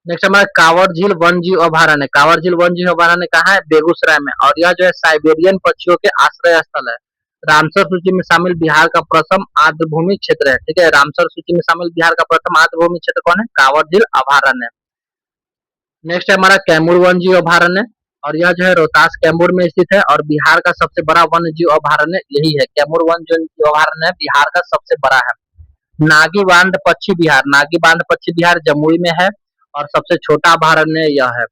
नेक्स्ट हमारा कांवर झील वन जीव अभयारण्य। कांवर झील वन जीव अभयारण्य कहाँ है? बेगूसराय में। और यह जो है साइबेरियन पक्षियों के आश्रय स्थल है। रामसर सूची में शामिल बिहार का प्रथम आर्द्रभूमि क्षेत्र है। ठीक है, रामसर सूची में शामिल बिहार का प्रथम आर्द्रभूमि क्षेत्र कौन है? कांवर झील अभयारण्य। नेक्स्ट है हमारा कैमूर वन जीव अभयारण्य और यह जो है रोहतास कैमूर में स्थित है और बिहार का सबसे बड़ा वन जीव अभयारण्य यही है। कैमूर वन जीव अभयारण्य बिहार का सबसे बड़ा है। नागी बांध पक्षी बिहार। नागी बांध पक्षी बिहार जमुई में है और सबसे छोटा अभयारण्य यह है।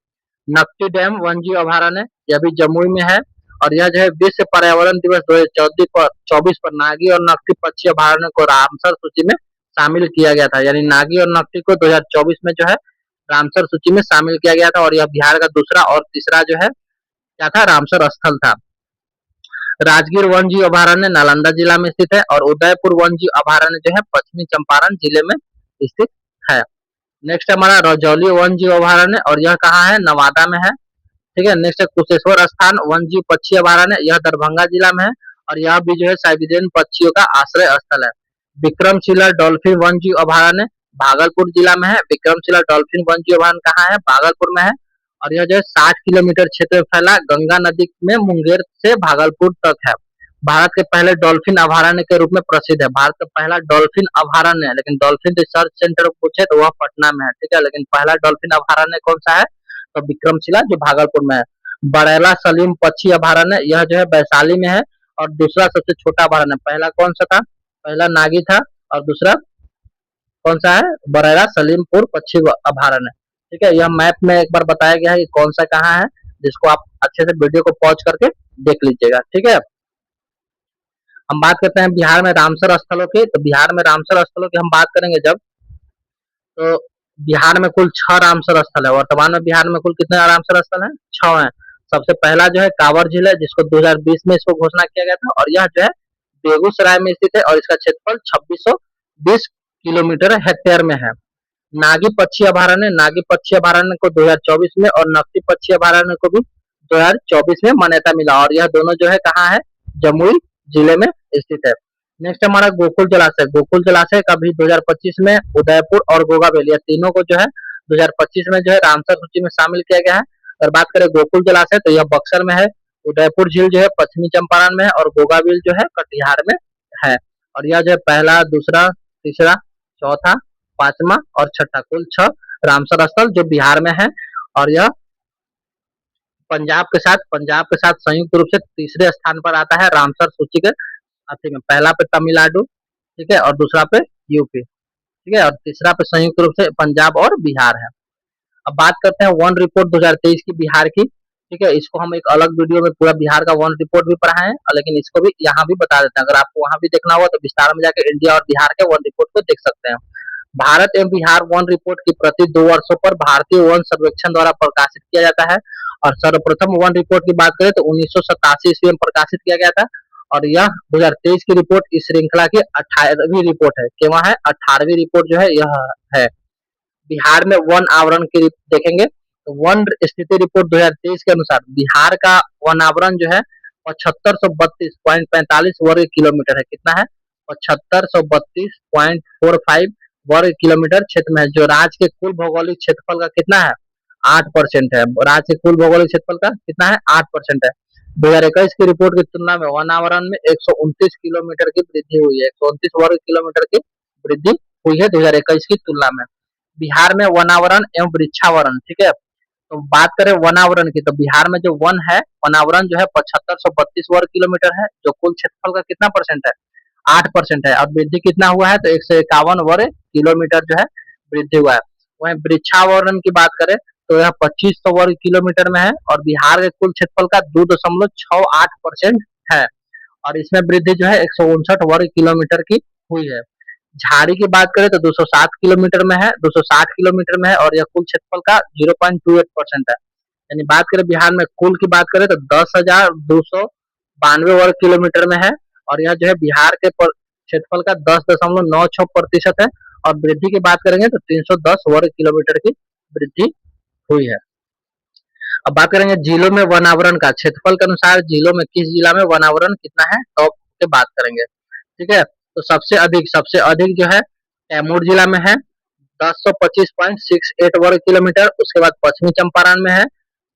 नक्टी डैम वन जीव अभयारण्य यह भी जमुई में है और यह जो है विश्व पर्यावरण दिवस 2024 पर नागी और नकटी पक्षी अभयारण्य को रामसर सूची में शामिल किया गया था। यानी नागी और नकटी को 2024 में जो है रामसर सूची में शामिल किया गया था और यह बिहार का दूसरा और तीसरा जो है क्या था? रामसर स्थल था। राजगीर वन जीव अभयारण्य नालंदा जिला में स्थित है और उदयपुर वन जीव अभयारण्य जो है पश्चिमी चंपारण जिले में स्थित है। नेक्स्ट हमारा रजौली वन जीव अभयारण्य और यह कहाँ है? नवादा में है। ठीक है, नेक्स्ट है कुशेश्वर स्थान वन जीव पक्षी अभयारण्य। यह दरभंगा जिला में है और यह भी जो है साइबेरियन पक्षियों का आश्रय स्थल है। विक्रमशिला डॉल्फिन वन जीव अभयारण्य भागलपुर जिला में है। विक्रमशिला डॉल्फिन वन जीव अभयारण्य कहाँ है? भागलपुर में है और यह जो है 60 किलोमीटर क्षेत्र में फैला गंगा नदी में मुंगेर से भागलपुर तक है। भारत के पहले डॉल्फिन अभयारण्य के रूप में प्रसिद्ध है। भारत का पहला डॉल्फिन अभयारण्य है, लेकिन डॉल्फिन रिसर्च सेंटर पूछे तो वह पटना में है। ठीक है, लेकिन पहला डॉल्फिन अभयारण्य कौन सा है? तो विक्रमशिला जो भागलपुर में है। बड़ैला सलीम पक्षी अभयारण्य यह जो है वैशाली में है और दूसरा सबसे छोटा अभयारण्य। पहला कौन सा था? पहला नागी था और दूसरा कौन सा है? बड़ैला सलीमपुर पक्षी अभयारण्य। ठीक है, यह मैप में एक बार बताया गया है कि कौन सा कहाँ है, जिसको आप अच्छे से वीडियो को पॉज करके देख लीजिएगा। ठीक है, हम बात करते हैं बिहार में रामसर स्थलों की। तो बिहार में रामसर स्थलों की हम बात करेंगे जब, तो बिहार में कुल 6 रामसर स्थल है। वर्तमान में बिहार में कुल कितने रामसर स्थल है? 6 है। सबसे पहला जो है कांवर झील है, जिसको 2020 में इसको घोषणा किया गया था और यह जो है बेगूसराय में स्थित है और इसका क्षेत्रफल 2620 किलोमीटर हेक्टेयर में है। नागी पक्षी अभयारण्य, नागी पक्षी अभयारण्य को 2024 में और नकटी पक्षी अभयारण्य को भी 2024 में मान्यता मिला और यह दोनों जो है कहाँ है? जमुई जिले में स्थित है। नेक्स्ट हमारा गोकुल जलाशय। गोकुल जलाशय का भी 2025 में उदयपुर और गोगा वैली तीनों को जो है 2025 में जो है रामसर सूची में शामिल किया गया है। अगर बात करें गोकुल जलाशय तो यह बक्सर में है, उदयपुर झील जो है पश्चिमी चंपारण में है और गोगा झील जो है कटिहार में है। और यह जो है पहला, दूसरा, तीसरा, चौथा, पांचवा और छठा, कुल 6 रामसर स्थल जो बिहार में है और यह पंजाब के साथ संयुक्त रूप से तीसरे स्थान पर आता है रामसर सूची के साथी में। पहला पे तमिलनाडु, ठीक है, और दूसरा पे यूपी, ठीक है, और तीसरा पे संयुक्त रूप से पंजाब और बिहार है। अब बात करते हैं वन रिपोर्ट 2023 की बिहार की। ठीक है, इसको हम एक अलग वीडियो में पूरा बिहार का वन रिपोर्ट भी पढ़ाए हैं, लेकिन इसको भी यहाँ भी बता देते हैं। अगर आपको वहां भी देखना होगा तो विस्तार में जाकर इंडिया और बिहार के वन रिपोर्ट को देख सकते हैं। भारत एवं बिहार वन रिपोर्ट की प्रति 2 वर्षों पर भारतीय वन सर्वेक्षण द्वारा प्रकाशित किया जाता है और सर्वप्रथम वन रिपोर्ट की बात करें तो 1987 ईस्वी में प्रकाशित किया गया था और यह 2023 की रिपोर्ट इस श्रृंखला की 18वीं रिपोर्ट है। केवल है 18वीं रिपोर्ट जो है यह है। बिहार में वन आवरण की देखेंगे तो वन स्थिति रिपोर्ट 2023 के अनुसार बिहार का वन आवरण जो है 7532.45 वर्ग किलोमीटर है। कितना है? 7532.45 वर्ग किलोमीटर क्षेत्र में है, जो राज्य के कुल भौगोलिक क्षेत्रफल का कितना है? 8% है। राज्य के कुल भौगोलिक क्षेत्रफल का कितना है? 8% है। 2021 की रिपोर्ट की तुलना में वन आवरण में 129 किलोमीटर की वृद्धि हुई है। 129 वर्ग किलोमीटर की वृद्धि हुई है 2021 की तुलना में। बिहार में वनावरण एवं वृक्षावरण, ठीक है, तो बात करें वनावरण की तो बिहार में जो वन है वनावरण जो है 7532 वर्ग किलोमीटर है, जो कुल क्षेत्रफल का कितना परसेंट है? 8% है। और वृद्धि कितना हुआ है? तो 151 वर्ग किलोमीटर जो है वृद्धि हुआ है। वहीं वृक्षावरण की बात करें तो यह 2500 वर्ग किलोमीटर में है और बिहार के कुल क्षेत्रफल का 2.68% है और इसमें वृद्धि जो है 159 वर्ग किलोमीटर की हुई है। झाड़ी की बात करें तो 207 किलोमीटर में है, 260 किलोमीटर में है और यह कुल क्षेत्रफल का 0.28% है। यानी बात करें बिहार में कुल की बात करें तो 10,292 वर्ग किलोमीटर में है और यह जो है बिहार के क्षेत्रफल का 10.96% है और वृद्धि की बात करेंगे तो 310 वर्ग किलोमीटर की वृद्धि हुई है। अब बात करेंगे जिलों में वनावरण का क्षेत्रफल के अनुसार जिलों में किस जिला में वनावरण कितना है तो के बात करेंगे। ठीक है, तो सबसे अधिक जो है कैमूर जिला में है 1025.68 वर्ग किलोमीटर। उसके बाद पश्चिमी चंपारण में है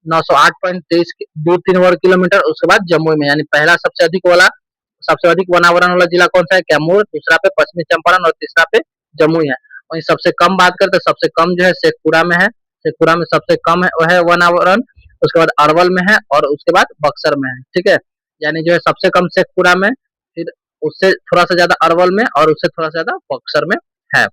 908.23 वर्ग किलोमीटर। उसके बाद जमुई में, यानी पहला सबसे अधिक वनावरण वाला जिला कौन सा है, कैमूर, दूसरा पे पश्चिमी चंपारण और तीसरा पे जमुई है। वहीं सबसे कम बात करते हैं, सबसे कम जो है शेखपुरा में है, शेखपुरा में सबसे कम है वह है वनावरण। उसके बाद अरवल में है और उसके बाद बक्सर में है। ठीक है, यानी जो है सबसे कम शेखपुरा में, फिर उससे थोड़ा सा ज्यादा अरवल में और उससे थोड़ा सा ज्यादा बक्सर में है।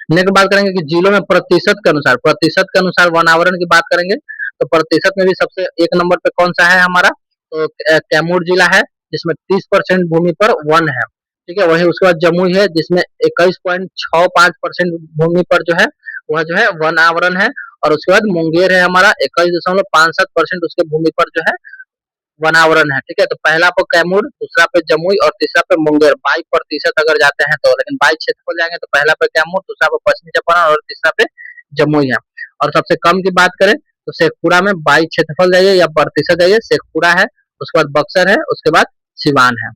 नेक्स्ट बात करेंगे कि जिलों में प्रतिशत के अनुसार वनावरण की बात करेंगे तो प्रतिशत में भी सबसे एक नंबर पे कौन सा है हमारा, तो कैमूर जिला है जिसमें 30% भूमि पर वन है। ठीक है, वही उसके बाद जमुई है जिसमें 21.65% भूमि पर जो है वह जो है वन आवरण है और उसके बाद मुंगेर है हमारा 21.57% उसके भूमि पर जो है वनावरण है। ठीक है, तो पहला पे कैमूर, दूसरा पे जमुई और तीसरा पे मुंगेर 22% अगर जाते हैं तो, लेकिन 22 क्षेत्रफल जाएंगे तो पहला पे कैमूर, दूसरा पे पश्चिमी चंपारण और तीसरा पे जमुई है। और सबसे कम की बात करें तो शेखपुरा में 22 क्षेत्रफल जाइए या प्रतिशत जाइए, शेखपुरा है, उसके बाद बक्सर है, उसके बाद सिवान है।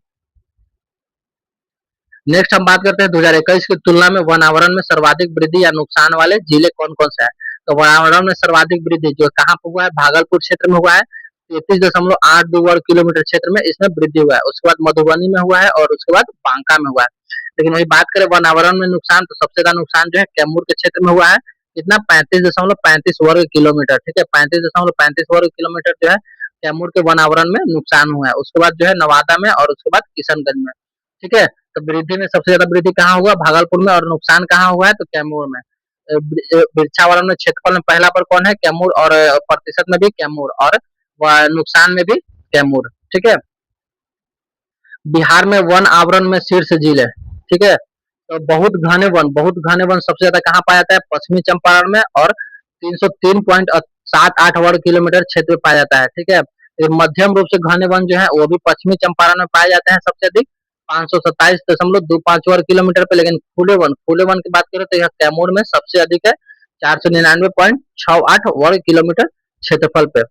नेक्स्ट हम बात करते हैं 2021 की तुलना में वनावरण में सर्वाधिक वृद्धि या नुकसान वाले जिले कौन कौन से हैं। तो वनावरण में सर्वाधिक वृद्धि जो कहाँ पर हुआ है, भागलपुर क्षेत्र में हुआ है 33.82 वर्ग किलोमीटर क्षेत्र में इसमें वृद्धि हुआ है। उसके बाद मधुबनी में हुआ है और उसके बाद बांका में हुआ है। लेकिन वही बात करें वनावरण में नुकसान, तो सबसे ज्यादा नुकसान जो है कैमूर के क्षेत्र में हुआ है, कितना 35.35 वर्ग किलोमीटर। ठीक है, 35.35 वर्ग किलोमीटर जो है कैमूर के वनावरण में नुकसान हुआ है। उसके बाद जो है नवादा में और उसके बाद किशनगंज में। ठीक है, तो वृद्धि में सबसे ज्यादा वृद्धि कहाँ हुआ, भागलपुर में, और नुकसान कहाँ हुआ है तो कैमूर में। वृक्षावरण में क्षेत्रफल में पहला पर कौन है, कैमूर, और प्रतिशत में भी कैमूर और नुकसान में भी कैमूर। ठीक है, बिहार में वन आवरण में शीर्ष जिले। ठीक है, तो बहुत घने वन सबसे ज्यादा कहाँ पाया जाता है, पश्चिमी चंपारण में और 303.78 वर्ग किलोमीटर क्षेत्र में पाया जाता है। ठीक है, मध्यम रूप से घने वन जो है वो भी पश्चिमी चंपारण में पाए जाते हैं सबसे अधिक 527.25 वर्ग किलोमीटर पे। लेकिन खुले वन की बात करें तो यह कैमूर में सबसे अधिक है 499.68 वर्ग किलोमीटर क्षेत्रफल पे।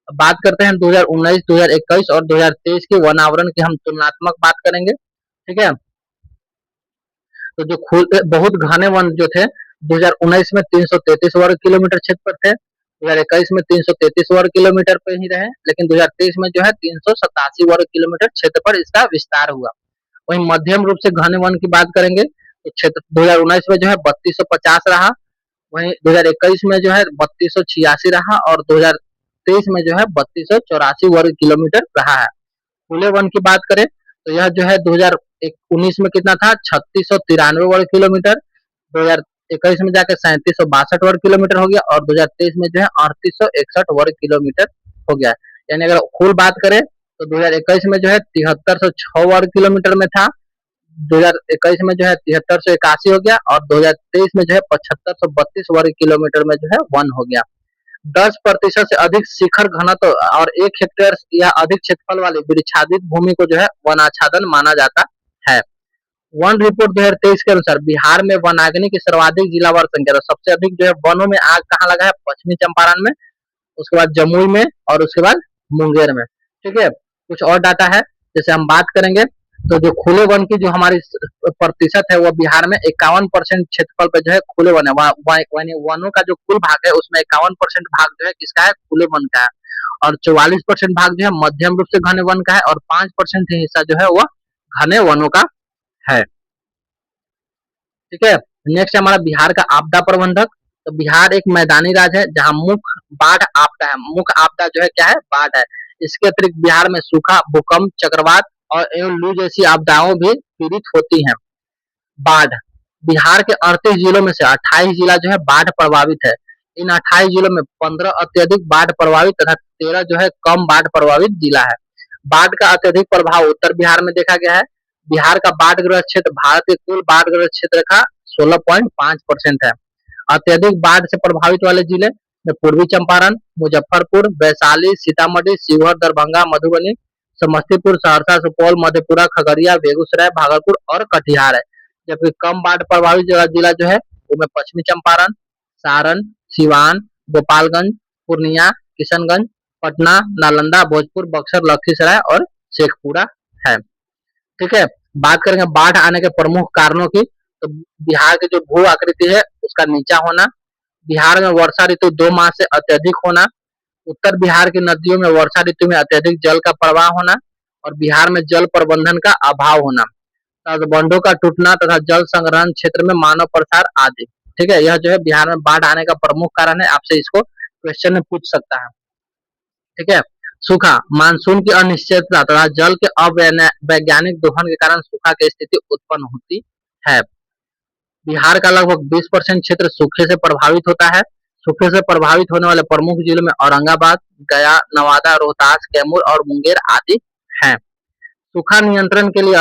बात करते हैं 2019, 2021 और 2023 के वन आवरण की हम तुलनात्मक बात करेंगे। ठीक है, तो जो बहुत घने वन जो थे 2019 में 333 वर्ग किलोमीटर क्षेत्र पर थे, 2021 में 333 वर्ग किलोमीटर पे ही रहे, लेकिन 2023 में जो है 387 वर्ग किलोमीटर क्षेत्र पर इसका विस्तार हुआ। वहीं मध्यम रूप से घने वन की बात करेंगे तो क्षेत्र 2019 में जो है 3250 रहा, वहीं 2021 में जो है 3286 रहा और 2023 में जो है 3284 वर्ग किलोमीटर रहा है। खुले वन की बात करें तो यह जो है 2019 में कितना था 3693 वर्ग किलोमीटर, 2021 में जाकर 3762 वर्ग किलोमीटर हो गया और 2023 में जो है 3861 वर्ग किलोमीटर हो गया। यानी अगर कुल बात करें तो 2021 में जो है 7306 वर्ग किलोमीटर में था, 2021 में जो है 7381 हो गया और 2023 में जो है 7532 वर्ग किलोमीटर में जो है वन हो गया। 10% से अधिक शिखर घनत्व और 1 हेक्टेयर या अधिक क्षेत्रफल वाली वृक्षादित भूमि को जो है वनाच्छादन माना जाता है। वन रिपोर्ट 2023 के अनुसार बिहार में वनाग्नि की सर्वाधिक जिलावार संख्या, तो सबसे अधिक जो है वनों में आग कहाँ लगा है, पश्चिमी चंपारण में, उसके बाद जमुई में और उसके बाद मुंगेर में। ठीक है, कुछ और डाटा है जैसे हम बात करेंगे तो जो खुले वन की जो हमारी प्रतिशत है वो बिहार में 51% क्षेत्रफल पे जो है खुले वन है। वनों का जो कुल भाग है उसमें 51% भाग जो है किसका है, खुले वन का है, और 44% भाग जो है मध्यम रूप से घने वन का है और 5% हिस्सा जो है वो घने वनों का है। ठीक है, नेक्स्ट हमारा बिहार का आपदा प्रबंधक। तो बिहार एक मैदानी राज्य है जहाँ मुख्य बाढ़ आपदा है, मुख्य आपदा जो है क्या है, बाढ़ है। इसके अतिरिक्त बिहार में सूखा, भूकंप, चक्रवात और एवं लू जैसी आपदाओं भी पीड़ित होती हैं। बाढ़ बिहार के 38 जिलों में से 28 जिला जो है बाढ़ प्रभावित है। इन 28 जिलों में 15 अत्यधिक बाढ़ प्रभावित तथा 13 जो है कम बाढ़ प्रभावित जिला है। बाढ़ का अत्यधिक प्रभाव उत्तर बिहार में देखा गया है। बिहार का बाढ़ग्रस्त क्षेत्र भारत के कुल बाढ़ग्रस्त क्षेत्र का 16.5% है। अत्यधिक बाढ़ से प्रभावित वाले जिले में पूर्वी चंपारण, मुजफ्फरपुर, वैशाली, सीतामढ़ी, शिवहर, दरभंगा, मधुबनी, समस्तीपुर, सहरसा, सुपौल, मधेपुरा, खगड़िया, बेगूसराय, भागलपुर और कटिहार है। जबकि कम बाढ़ प्रभावित जिला जो है वो पश्चिमी चंपारण, सारण, सिवान, गोपालगंज, पूर्णिया, किशनगंज, पटना, नालंदा, भोजपुर, बक्सर, लखीसराय और शेखपुरा है। ठीक है, बात करेंगे बाढ़ आने के प्रमुख कारणों की। तो बिहार की जो भू आकृति है उसका नीचा होना, बिहार में वर्षा ऋतु 2 माह से अत्यधिक होना, उत्तर बिहार की नदियों में वर्षा ऋतु में अत्यधिक जल का प्रवाह होना और बिहार में जल प्रबंधन का अभाव होना, तटबंधों का टूटना तथा जल संग्रहण क्षेत्र में मानव प्रसार आदि। ठीक है, यह जो है बिहार में बाढ़ आने का प्रमुख कारण है। आपसे इसको क्वेश्चन में पूछ सकता है। ठीक है, सूखा, मानसून की अनिश्चितता तथा जल के अवैज्ञानिक दोहन के कारण सूखा की स्थिति उत्पन्न होती है। बिहार का लगभग 20% क्षेत्र सूखे से प्रभावित होता है। सूखे से प्रभावित होने वाले प्रमुख जिलों में औरंगाबाद, गया, नवादा, रोहतास, कैमूर और मुंगेर आदि हैं। सूखा नियंत्रण के लिए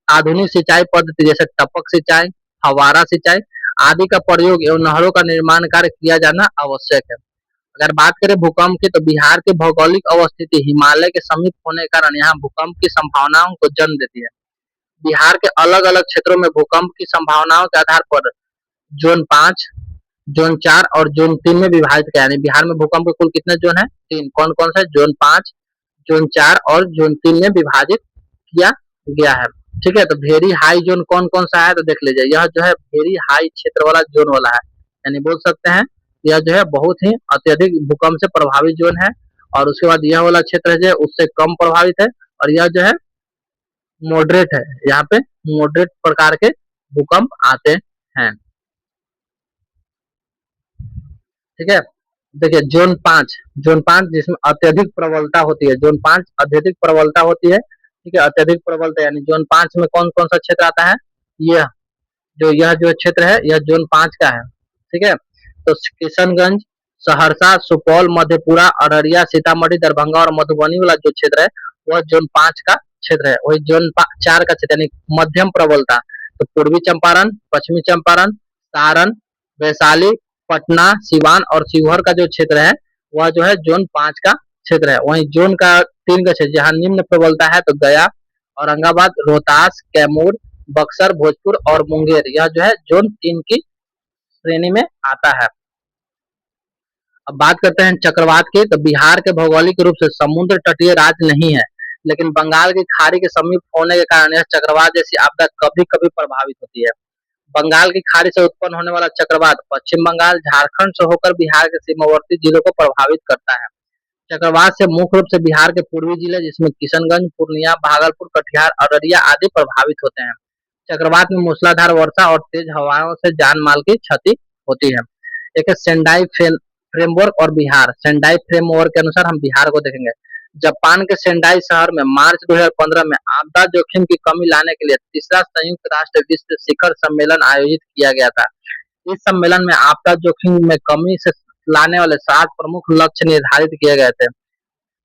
आधुनिक सिंचाई पद्धति जैसे टपक सिंचाई, फव्वारा सिंचाई आदि का प्रयोग एवं नहरों का निर्माण कार्य किया जाना आवश्यक है। अगर बात करें भूकंप की, तो बिहार की भौगोलिक अवस्थिति हिमालय के समीप होने के कारण यहाँ भूकंप की संभावनाओं को जन्म देती है। बिहार के अलग अलग क्षेत्रों में भूकंप की संभावनाओं के आधार पर जोन 5, जोन 4 और जोन 3 में विभाजित किया। यानी बिहार में भूकंप के कुल कितने जोन है? 3। कौन कौन सा? जोन 5, जोन 4 और जोन 3 में विभाजित किया गया है। ठीक है, तो वेरी हाई जोन कौन कौन सा है? तो देख लीजिए, यह जो है वेरी हाई क्षेत्र वाला जोन वाला है। यानी बोल सकते हैं यह जो है बहुत ही अत्यधिक भूकंप से प्रभावित जोन है। और उसके बाद यह वाला क्षेत्र है जो उससे कम प्रभावित है। और यह जो है मॉडरेट है, यहाँ पे मॉडरेट प्रकार के भूकंप आते हैं। ठीक है, देखिए जोन 5 जिसमें अत्यधिक प्रबलता होती है। जोन 5 अत्यधिक प्रबलता होती है। ठीक है, अत्यधिक प्रबलता यानी जोन 5 में कौन कौन सा क्षेत्र आता है? यह जो क्षेत्र है यह जोन 5 का है। ठीक है, तो किशनगंज, सहरसा, सुपौल, मधेपुरा, अररिया, सीतामढ़ी, दरभंगा और मधुबनी वाला जो क्षेत्र है वह जोन 5 का क्षेत्र है। वही जोन 4 का क्षेत्र यानी मध्यम प्रबलता, तो पूर्वी चंपारण, पश्चिमी चंपारण, सारण, वैशाली, पटना, सिवान और शिवहर का जो क्षेत्र है वह जो है जोन 5 का क्षेत्र है। वहीं जोन का 3 का क्षेत्र जहाँ निम्न प्रबलता है तो गया, औरंगाबाद, रोहतास, कैमूर, बक्सर, भोजपुर और मुंगेर, यह जो है जोन 3 की श्रेणी में आता है। अब बात करते हैं चक्रवात की। तो बिहार के भौगोलिक रूप से समुद्र तटीय राज्य नहीं है, लेकिन बंगाल की खाड़ी के समीप होने के कारण यह चक्रवात जैसी आपदा कभी कभी प्रभावित होती है। बंगाल की खाड़ी से उत्पन्न होने वाला चक्रवात पश्चिम बंगाल, झारखंड से होकर बिहार के सीमावर्ती जिलों को प्रभावित करता है। चक्रवात से मुख्य रूप से बिहार के पूर्वी जिले जिसमें किशनगंज, पूर्णिया, भागलपुर, कटिहार, अररिया आदि प्रभावित होते हैं। चक्रवात में मूसलाधार वर्षा और तेज हवाओं से जान माल की क्षति होती है। एक सेंडाई फ्रेमवर्क और बिहार। सेंडाई फ्रेमवर्क के अनुसार हम बिहार को देखेंगे। जापान के सेंडाई शहर में मार्च 2015 में आपदा जोखिम की कमी लाने के लिए तीसरा संयुक्त राष्ट्र विश्व शिखर सम्मेलन आयोजित किया गया था। इस सम्मेलन में आपदा जोखिम में कमी से लाने वाले 7 प्रमुख लक्ष्य निर्धारित किए गए थे।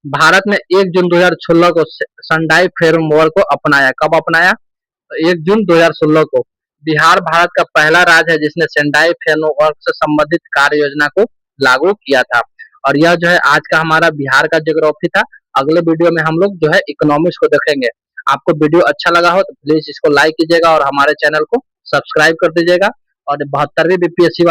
भारत ने 1 जून 2016 को सेंडाई फ्रेमवर्क को अपनाया। कब अपनाया? तो 1 जून 2016 को। बिहार भारत का पहला राज्य है जिसने सेंडाई फ्रेमवर्क से संबंधित कार्य योजना को लागू किया था। और यह जो है आज का हमारा बिहार का ज्योग्राफी था। अगले वीडियो में हम लोग जो है इकोनॉमिक्स को देखेंगे। आपको वीडियो अच्छा लगा हो तो प्लीज इसको लाइक कीजिएगा और हमारे चैनल को सब्सक्राइब कर दीजिएगा। और 72वीं बीपीएससी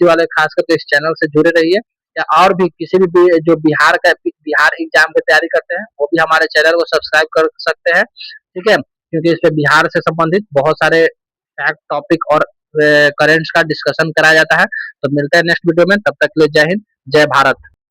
वाले खास करके इस चैनल से जुड़े रहिए। या और भी किसी भी जो बिहार एग्जाम की तैयारी करते हैं वो भी हमारे चैनल को सब्सक्राइब कर सकते हैं। ठीक है, क्योंकि इसमें बिहार से संबंधित बहुत सारे फैक्ट, टॉपिक और करेंट्स का डिस्कशन कराया जाता है। तो मिलते हैं नेक्स्ट वीडियो में, तब तक के लिए जय हिंद, जय भारत।